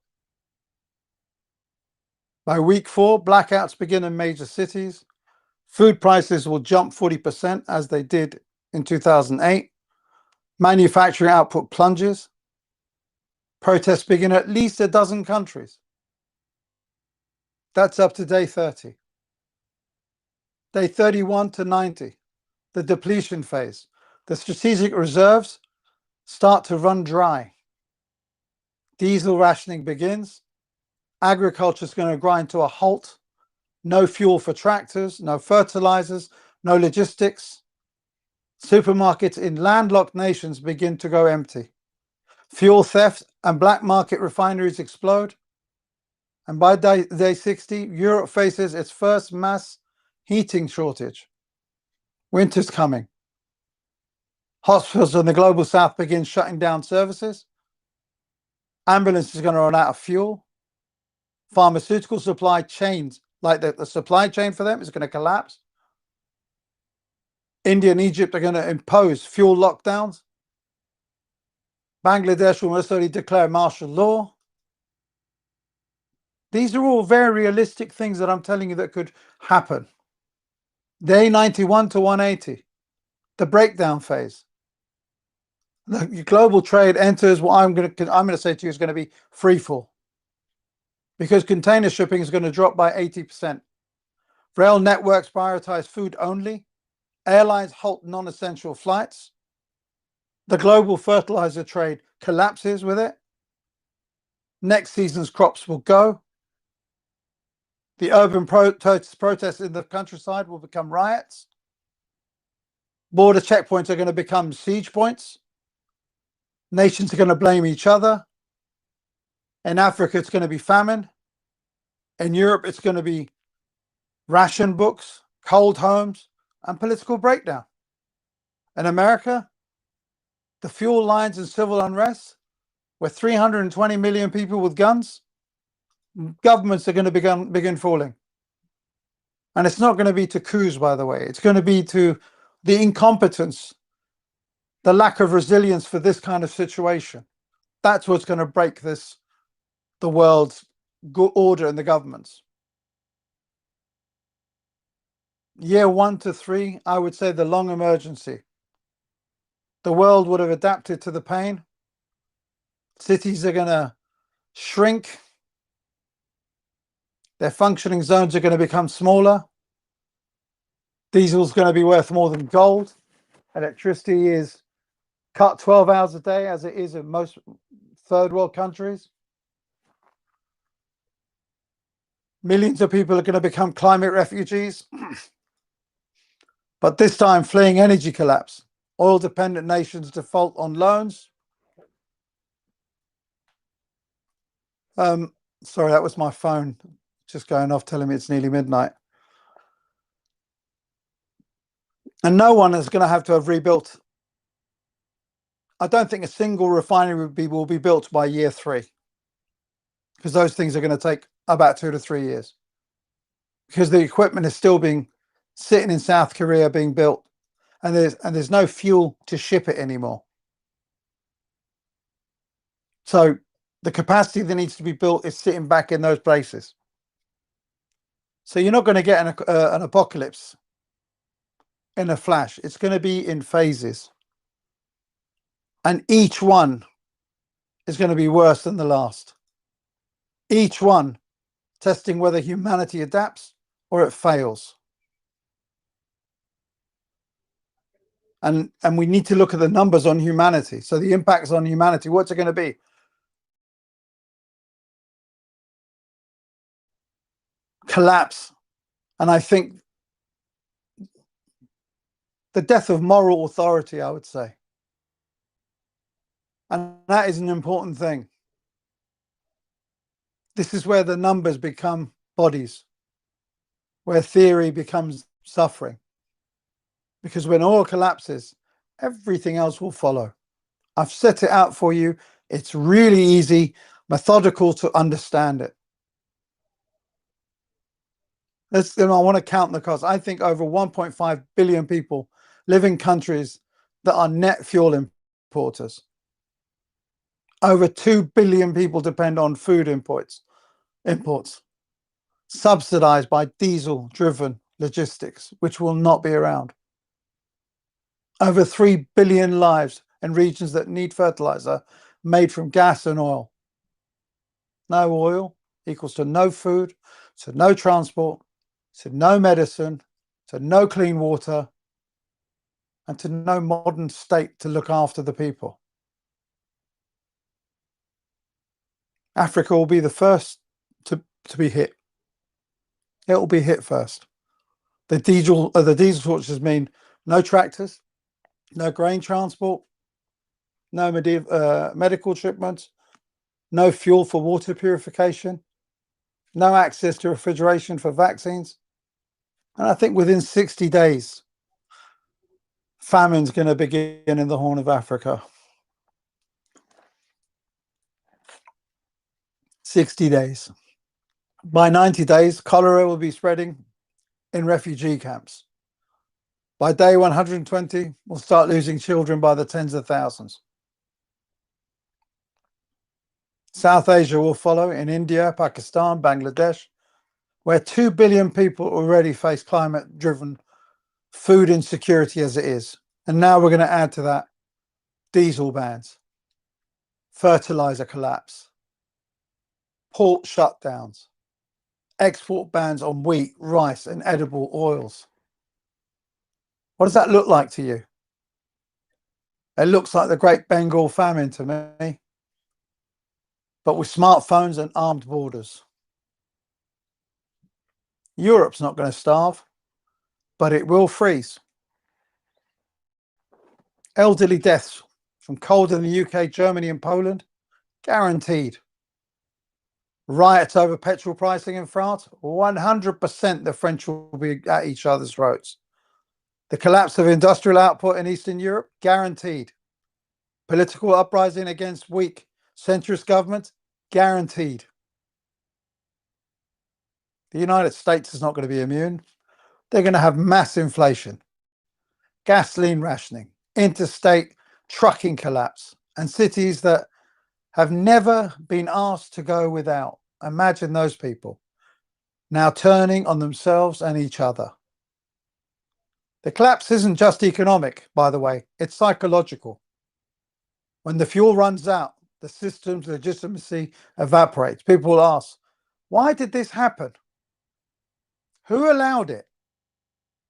By week 4, blackouts begin in major cities. Food prices will jump 40% as they did in 2008. Manufacturing output plunges. Protests begin in at least a dozen countries. That's up to day 30. Day 31 to 90, the depletion phase. The strategic reserves start to run dry. Diesel rationing begins. Agriculture is going to grind to a halt. No fuel for tractors, no fertilizers, no logistics. Supermarkets in landlocked nations begin to go empty. Fuel theft and black market refineries explode. And by day 60, Europe faces its first mass heating shortage. Winter's coming. Hospitals in the global south begin shutting down services. Ambulances are going to run out of fuel. Pharmaceutical supply chains, like the supply chain for them, is going to collapse. India and Egypt are going to impose fuel lockdowns. Bangladesh will most certainly declare martial law. These are all very realistic things that I'm telling you that could happen. Day 91 to 180, the breakdown phase. The global trade enters what I'm going to say to you is going to be free fall, because container shipping is going to drop by 80%. Rail networks prioritize food only. Airlines halt non-essential flights. The global fertilizer trade collapses with it. Next season's crops will go. The urban protests in the countryside will become riots. Border checkpoints are going to become siege points. Nations are going to blame each other. In Africa, it's going to be famine. In Europe, it's going to be ration books, cold homes, and political breakdown. In America, the fuel lines and civil unrest, where 320 million people with guns, governments are going to begin falling. And it's not going to be to coups, by the way. It's going to be to the incompetence, the lack of resilience for this kind of situation. That's what's going to break the world's order and the governments. Year 1 to 3, I would say the long emergency. The world would have adapted to the pain. Cities are going to shrink. Their functioning zones are going to become smaller. Diesel's going to be worth more than gold. Electricity is cut 12 hours a day, as it is in most third world countries. Millions of people are going to become climate refugees. But this time, fleeing energy collapse. Oil-dependent nations default on loans. Sorry, that was my phone just going off telling me it's nearly midnight. And no one is going to have rebuilt. I don't think a single refinery will be built by year 3, because those things are going to take about 2 to 3 years, because the equipment is still sitting in South Korea being built, and there's no fuel to ship it anymore. So the capacity that needs to be built is sitting back in those places. So you're not going to get an apocalypse in a flash. It's going to be in phases, and each one is going to be worse than the last. Each one testing whether humanity adapts or it fails. And we need to look at the numbers on humanity. So the impacts on humanity, what's it going to be? Collapse. And I think the death of moral authority, I would say. And that is an important thing. This is where the numbers become bodies, where theory becomes suffering. Because when oil collapses, everything else will follow. I've set it out for you. It's really easy, methodical to understand it. I want to count the cost. I think over 1.5 billion people live in countries that are net fuel importers. Over 2 billion people depend on food imports, subsidized by diesel-driven logistics, which will not be around. Over 3 billion lives in regions that need fertilizer made from gas and oil. No oil equals to no food, to no transport, to no medicine, to no clean water, and to no modern state to look after the people. Africa will be the first to be hit. It will be hit first. The diesel shortages mean no tractors, no grain transport, no medical shipments, no fuel for water purification, no access to refrigeration for vaccines. And I think within 60 days, famine's going to begin in the Horn of Africa. 60 days. By 90 days, cholera will be spreading in refugee camps. By day 120, we'll start losing children by the tens of thousands. South Asia will follow in India, Pakistan, Bangladesh, where 2 billion people already face climate-driven food insecurity as it is. And now we're going to add to that diesel bans, fertilizer collapse, port shutdowns, export bans on wheat, rice, and edible oils. What does that look like to you? It looks like the Great Bengal Famine to me, but with smartphones and armed borders. Europe's not going to starve, but it will freeze. Elderly deaths from cold in the UK, Germany, and Poland, guaranteed. Riots over petrol pricing in France, 100% the French will be at each other's throats. The collapse of industrial output in Eastern Europe, guaranteed. Political uprising against weak centrist governments, guaranteed. The United States is not going to be immune. They're going to have mass inflation, gasoline rationing, interstate trucking collapse, and cities that have never been asked to go without. Imagine those people now turning on themselves and each other. The collapse isn't just economic, by the way, it's psychological. When the fuel runs out, the system's legitimacy evaporates. People will ask, why did this happen? Who allowed it?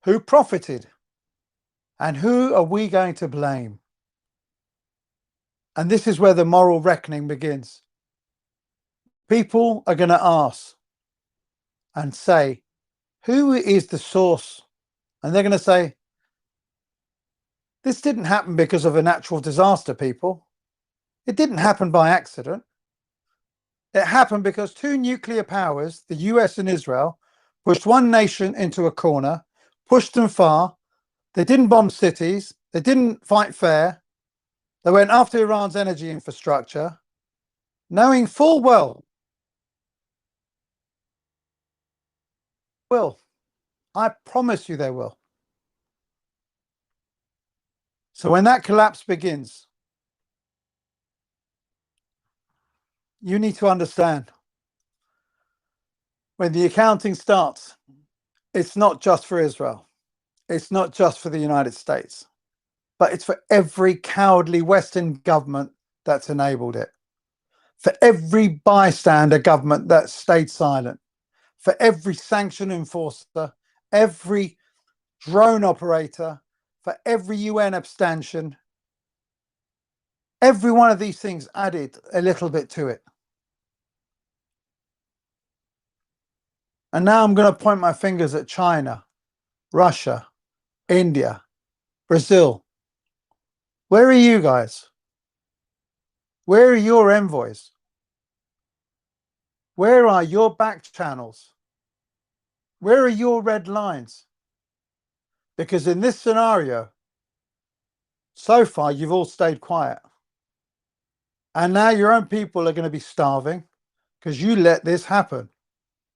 Who profited? And who are we going to blame? And this is where the moral reckoning begins. People are going to ask and say, who is the source? And they're going to say, this didn't happen because of a natural disaster, people. It didn't happen by accident. It happened because two nuclear powers, the US and Israel, pushed one nation into a corner, pushed them far. They didn't bomb cities. They didn't fight fair. They went after Iran's energy infrastructure, knowing full well, I promise you they will. So when that collapse begins, you need to understand, when the accounting starts, it's not just for Israel. It's not just for the United States, but it's for every cowardly Western government that's enabled it. For every bystander government that stayed silent. For every sanction enforcer, every drone operator, for every UN abstention. Every one of these things added a little bit to it. And now I'm going to point my fingers at China, Russia, India, Brazil. Where are you guys? Where are your envoys? Where are your back channels? Where are your red lines? Because in this scenario, so far, you've all stayed quiet. And now your own people are going to be starving because you let this happen.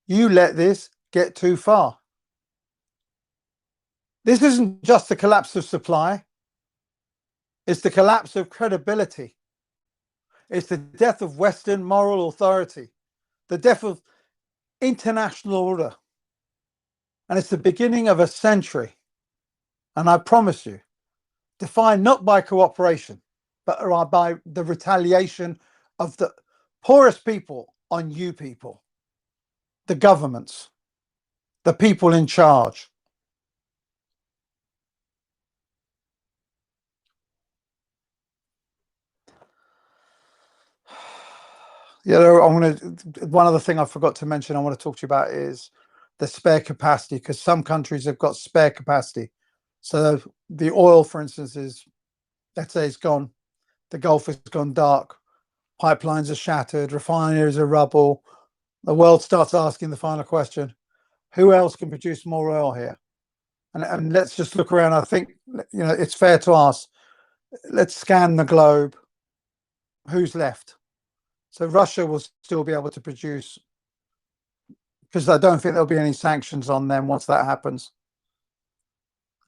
You let this get too far. This isn't just the collapse of supply. It's the collapse of credibility. It's the death of Western moral authority, the death of international order. And it's the beginning of a century. And I promise you, defined not by cooperation, but by the retaliation of the poorest people on you people, the governments, the people in charge. One other thing I forgot to mention I want to talk to you about is the spare capacity, because some countries have got spare capacity. So the oil, for instance, let's say it's gone. The Gulf has gone dark. Pipelines are shattered. Refineries are rubble. The world starts asking the final question, who else can produce more oil here? And let's just look around. I think, it's fair to ask, let's scan the globe. Who's left? So Russia will still be able to produce, because I don't think there'll be any sanctions on them once that happens.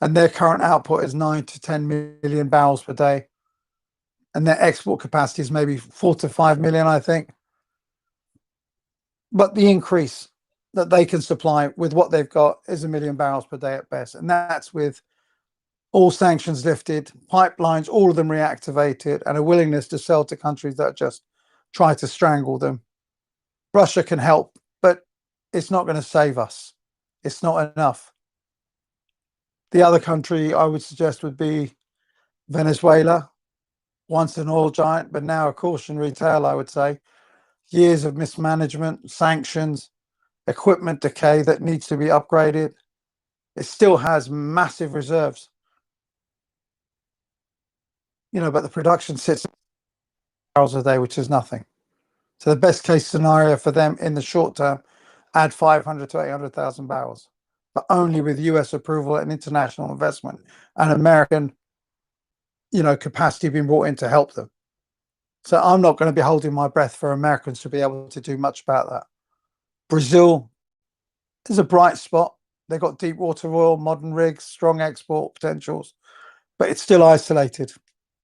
And their current output is 9 to 10 million barrels per day. And their export capacity is maybe 4 to 5 million, I think. But the increase that they can supply with what they've got is 1 million barrels per day at best. And that's with all sanctions lifted, pipelines, all of them reactivated, and a willingness to sell to countries that just try to strangle them. Russia can help, but it's not going to save us. It's not enough. The other country I would suggest would be Venezuela, once an oil giant, but now a cautionary tale, I would say. Years of mismanagement, sanctions, equipment decay that needs to be upgraded. It still has massive reserves. But the production sits barrels a day, which is nothing. So the best case scenario for them in the short term, add 500 to 800,000 barrels, but only with US approval and international investment and American, capacity being brought in to help them. So I'm not going to be holding my breath for Americans to be able to do much about that. Brazil, is a bright spot. They've got deep water oil, modern rigs, strong export potentials, but it's still isolated,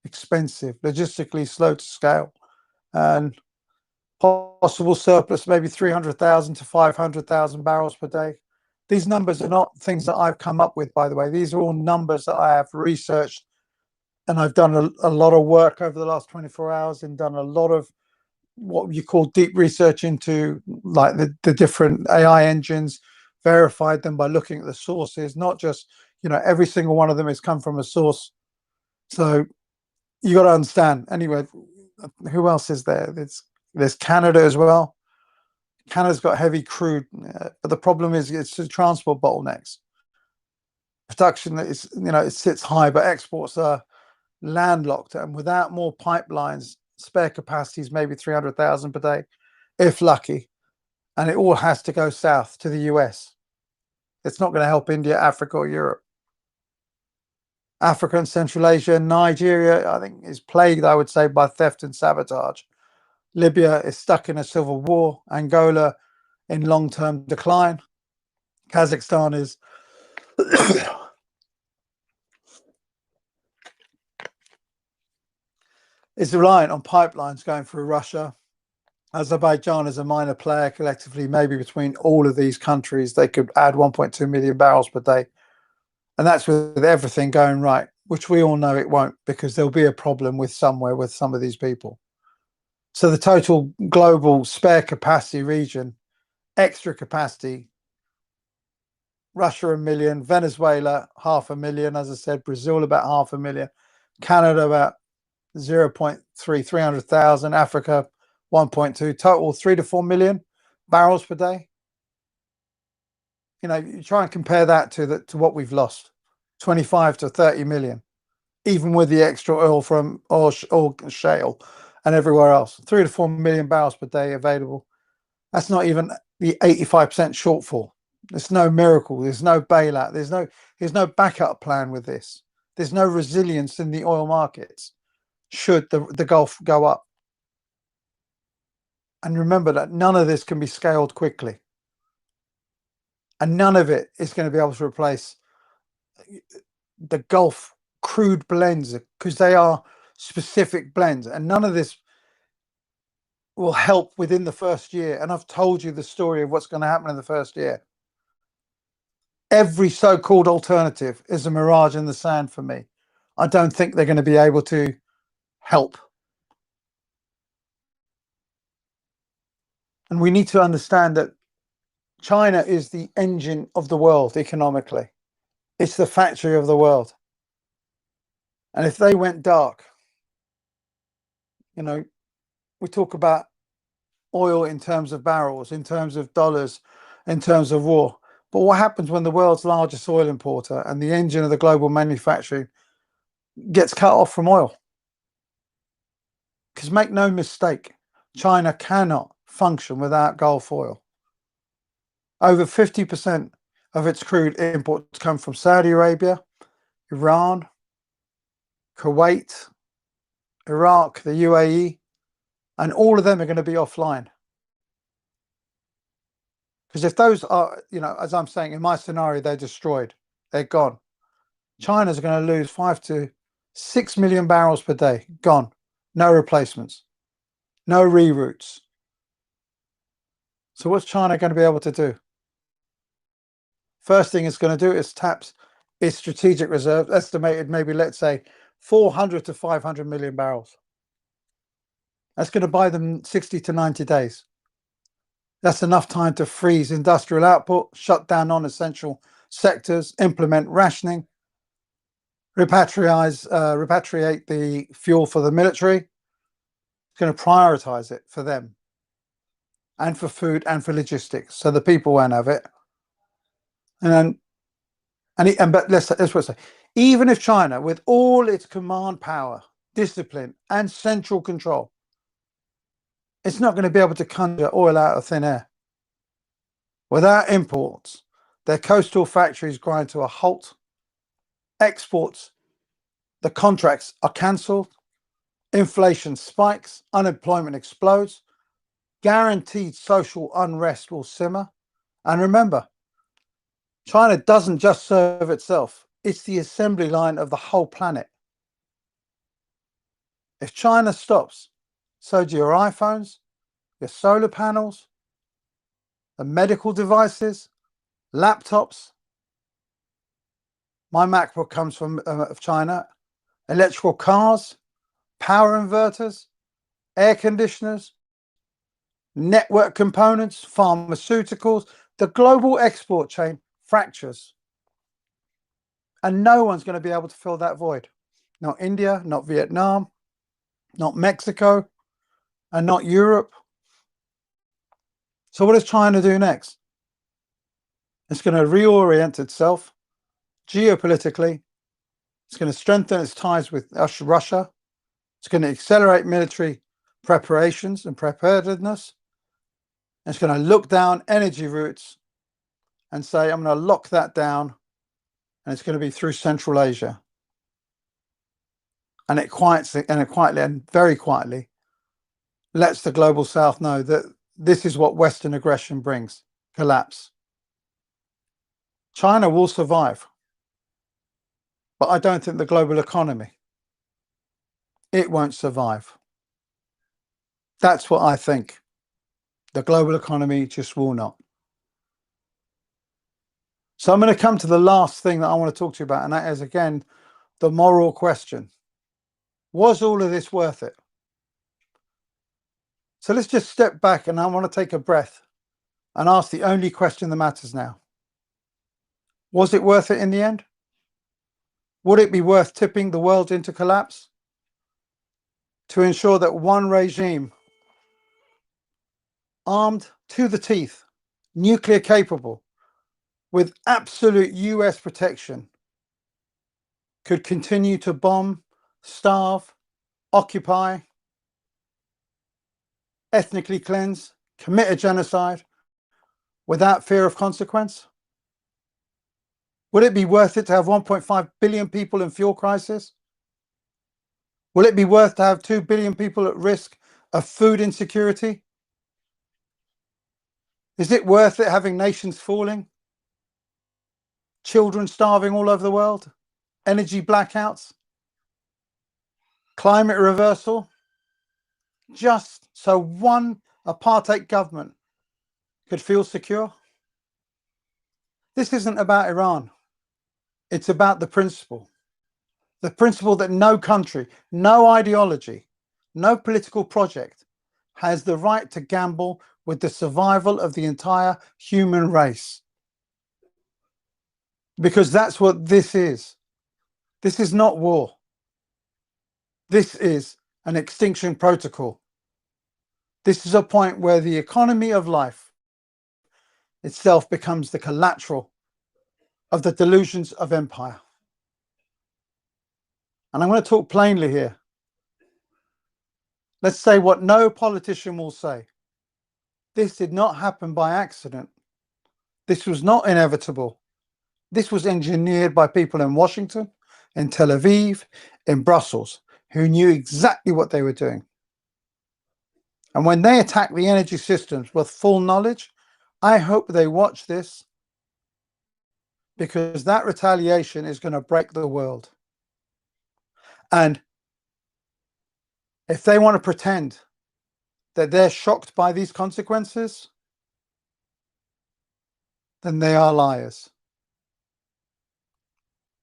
expensive, logistically slow to scale, and possible surplus maybe 300,000 to 500,000 barrels per day. These numbers are not things that I've come up with, by the way. These are all numbers that I have researched, and I've done a lot of work over the last 24 hours and done a lot of what you call deep research into like the different AI engines, verified them by looking at the sources, not just, every single one of them has come from a source. So you got to understand. Anyway, who else is there? There's Canada as well. Canada's got heavy crude, but the problem is it's the transport bottlenecks. Production is, it sits high, but exports are landlocked, and without more pipelines, spare capacity is maybe 300,000 per day, if lucky, and it all has to go south to the US. It's not going to help India, Africa, or Europe. Africa and Central Asia, Nigeria, I think, is plagued, I would say, by theft and sabotage. Libya is stuck in a civil war. Angola in long-term decline. Kazakhstan is is reliant on pipelines going through Russia. Azerbaijan is a minor player collectively. Maybe between all of these countries, they could add 1.2 million barrels per day. And that's with everything going right, which we all know it won't, because there'll be a problem with somewhere with some of these people. So the total global spare capacity region, extra capacity, Russia 1 million, Venezuela 500,000, as I said, Brazil about 500,000, Canada about 300,000, Africa 1.2, total 3 to 4 million barrels per day. You try and compare that to what we've lost, 25 to 30 million, even with the extra oil from oil shale and everywhere else. 3 to 4 million barrels per day available. That's not even the 85% shortfall. There's no miracle. There's no bailout. There's no backup plan with this. There's no resilience in the oil markets should the Gulf go up. And remember that none of this can be scaled quickly. And none of it is going to be able to replace the Gulf crude blends, because they are specific blends. And none of this will help within the first year. And I've told you the story of what's going to happen in the first year. Every so-called alternative is a mirage in the sand for me. I don't think they're going to be able to help. And we need to understand that China is the engine of the world economically. It's the factory of the world. And if they went dark, we talk about oil in terms of barrels, in terms of dollars, in terms of war. But what happens when the world's largest oil importer and the engine of the global manufacturing gets cut off from oil? Because make no mistake, China cannot function without Gulf oil. Over 50% of its crude imports come from Saudi Arabia, Iran, Kuwait, Iraq, the UAE, and all of them are going to be offline. Because if those are, as I'm saying, in my scenario, they're destroyed, they're gone. China's going to lose 5 to 6 million barrels per day, gone. No replacements, no reroutes. So what's China going to be able to do? First thing it's going to do is tap its strategic reserve, estimated maybe, let's say, 400 to 500 million barrels. That's going to buy them 60 to 90 days. That's enough time to freeze industrial output, shut down non-essential sectors, implement rationing, repatriate the fuel for the military. It's going to prioritize it for them, and for food and for logistics, so the people won't have it. But let's say, even if China, with all its command power, discipline, and central control, it's not going to be able to conjure oil out of thin air. Without imports, their coastal factories grind to a halt. Exports, the contracts are cancelled. Inflation spikes. Unemployment explodes. Guaranteed social unrest will simmer. And remember, China doesn't just serve itself. It's the assembly line of the whole planet. If China stops, so do your iPhones, your solar panels, the medical devices, laptops. My MacBook comes from China. Electrical cars, power inverters, air conditioners, network components, pharmaceuticals. The global export chain fractures. And no one's going to be able to fill that void. Not India, not Vietnam, not Mexico, and not Europe. So what does China do next? It's going to reorient itself geopolitically. It's going to strengthen its ties with Russia. It's going to accelerate military preparations and preparedness. It's going to look down energy routes and say, I'm going to lock that down, and it's going to be through Central Asia. And it quietly and very quietly lets the global South know that this is what Western aggression brings: collapse. China will survive, but I don't think the global economy, it won't survive. That's what I think. The global economy just will not. So I'm going to come to the last thing that I want to talk to you about, and that is, again, the moral question. Was all of this worth it? So let's just step back, and I want to take a breath and ask the only question that matters now. Was it worth it in the end? Would it be worth tipping the world into collapse to ensure that one regime, armed to the teeth, nuclear capable, with absolute US protection, could continue to bomb, starve, occupy, ethnically cleanse, commit a genocide without fear of consequence? Would it be worth it to have 1.5 billion people in fuel crisis? Will it be worth to have 2 billion people at risk of food insecurity? Is it worth it having nations falling? Children starving all over the world? Energy blackouts? Climate reversal? Just so one apartheid government could feel secure? This isn't about Iran. It's about the principle. The principle that no country, no ideology, no political project has the right to gamble with the survival of the entire human race. Because that's what this is. This is not war. This is an extinction protocol. This is a point where the economy of life itself becomes the collateral of the delusions of empire. And I'm going to talk plainly here. Let's say what no politician will say. This did not happen by accident. This was not inevitable. This was engineered by people in Washington, in Tel Aviv, in Brussels, who knew exactly what they were doing. And when they attack the energy systems with full knowledge, I hope they watch this, because that retaliation is going to break the world. And if they want to pretend that they're shocked by these consequences, then they are liars.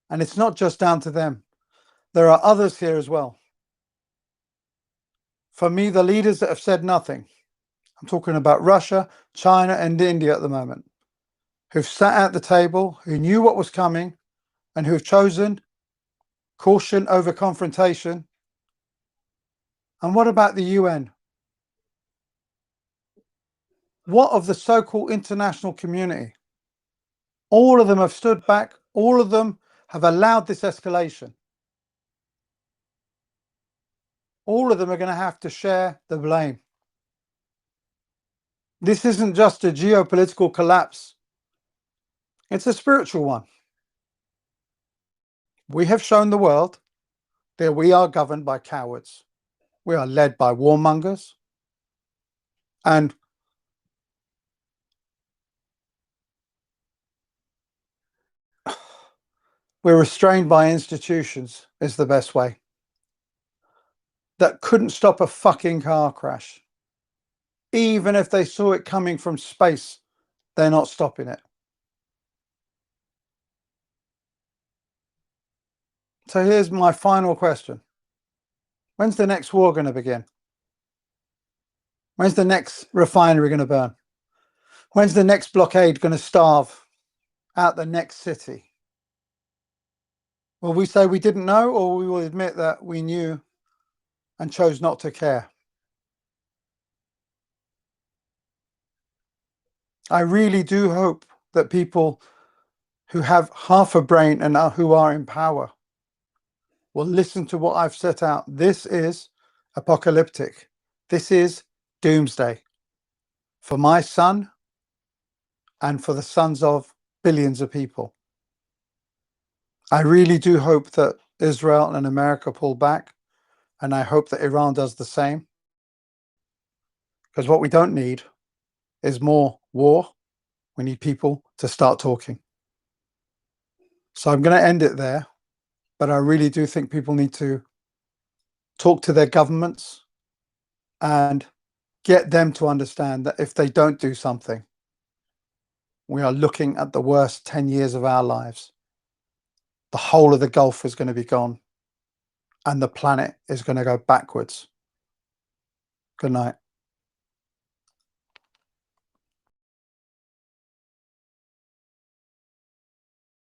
And it's not just down to them. There are others here as well. For me, the leaders that have said nothing, I'm talking about Russia, China, and India at the moment, who've sat at the table, who knew what was coming, and who've chosen caution over confrontation. And what about the UN? What of the so-called international community? All of them have stood back. All of them have allowed this escalation. All of them are going to have to share the blame. This isn't just a geopolitical collapse. It's a spiritual one. We have shown the world that we are governed by cowards. We are led by warmongers. And We're restrained by institutions is the best way. That couldn't stop a fucking car crash. Even if they saw it coming from space, they're not stopping it. So here's my final question. When's the next war going to begin? When's the next refinery going to burn? When's the next blockade going to starve out the next city? Will we say we didn't know, or we will admit that we knew and chose not to care? I really do hope that people who have half a brain and who are in power will listen to what I've set out. This is apocalyptic. This is doomsday for my son and for the sons of billions of people. I really do hope that Israel and America pull back, and I hope that Iran does the same. Because what we don't need is more war. We need people to start talking. So I'm going to end it there, but I really do think people need to talk to their governments and get them to understand that if they don't do something, we are looking at the worst 10 years of our lives. The whole of the Gulf is going to be gone, and the planet is going to go backwards. Good night.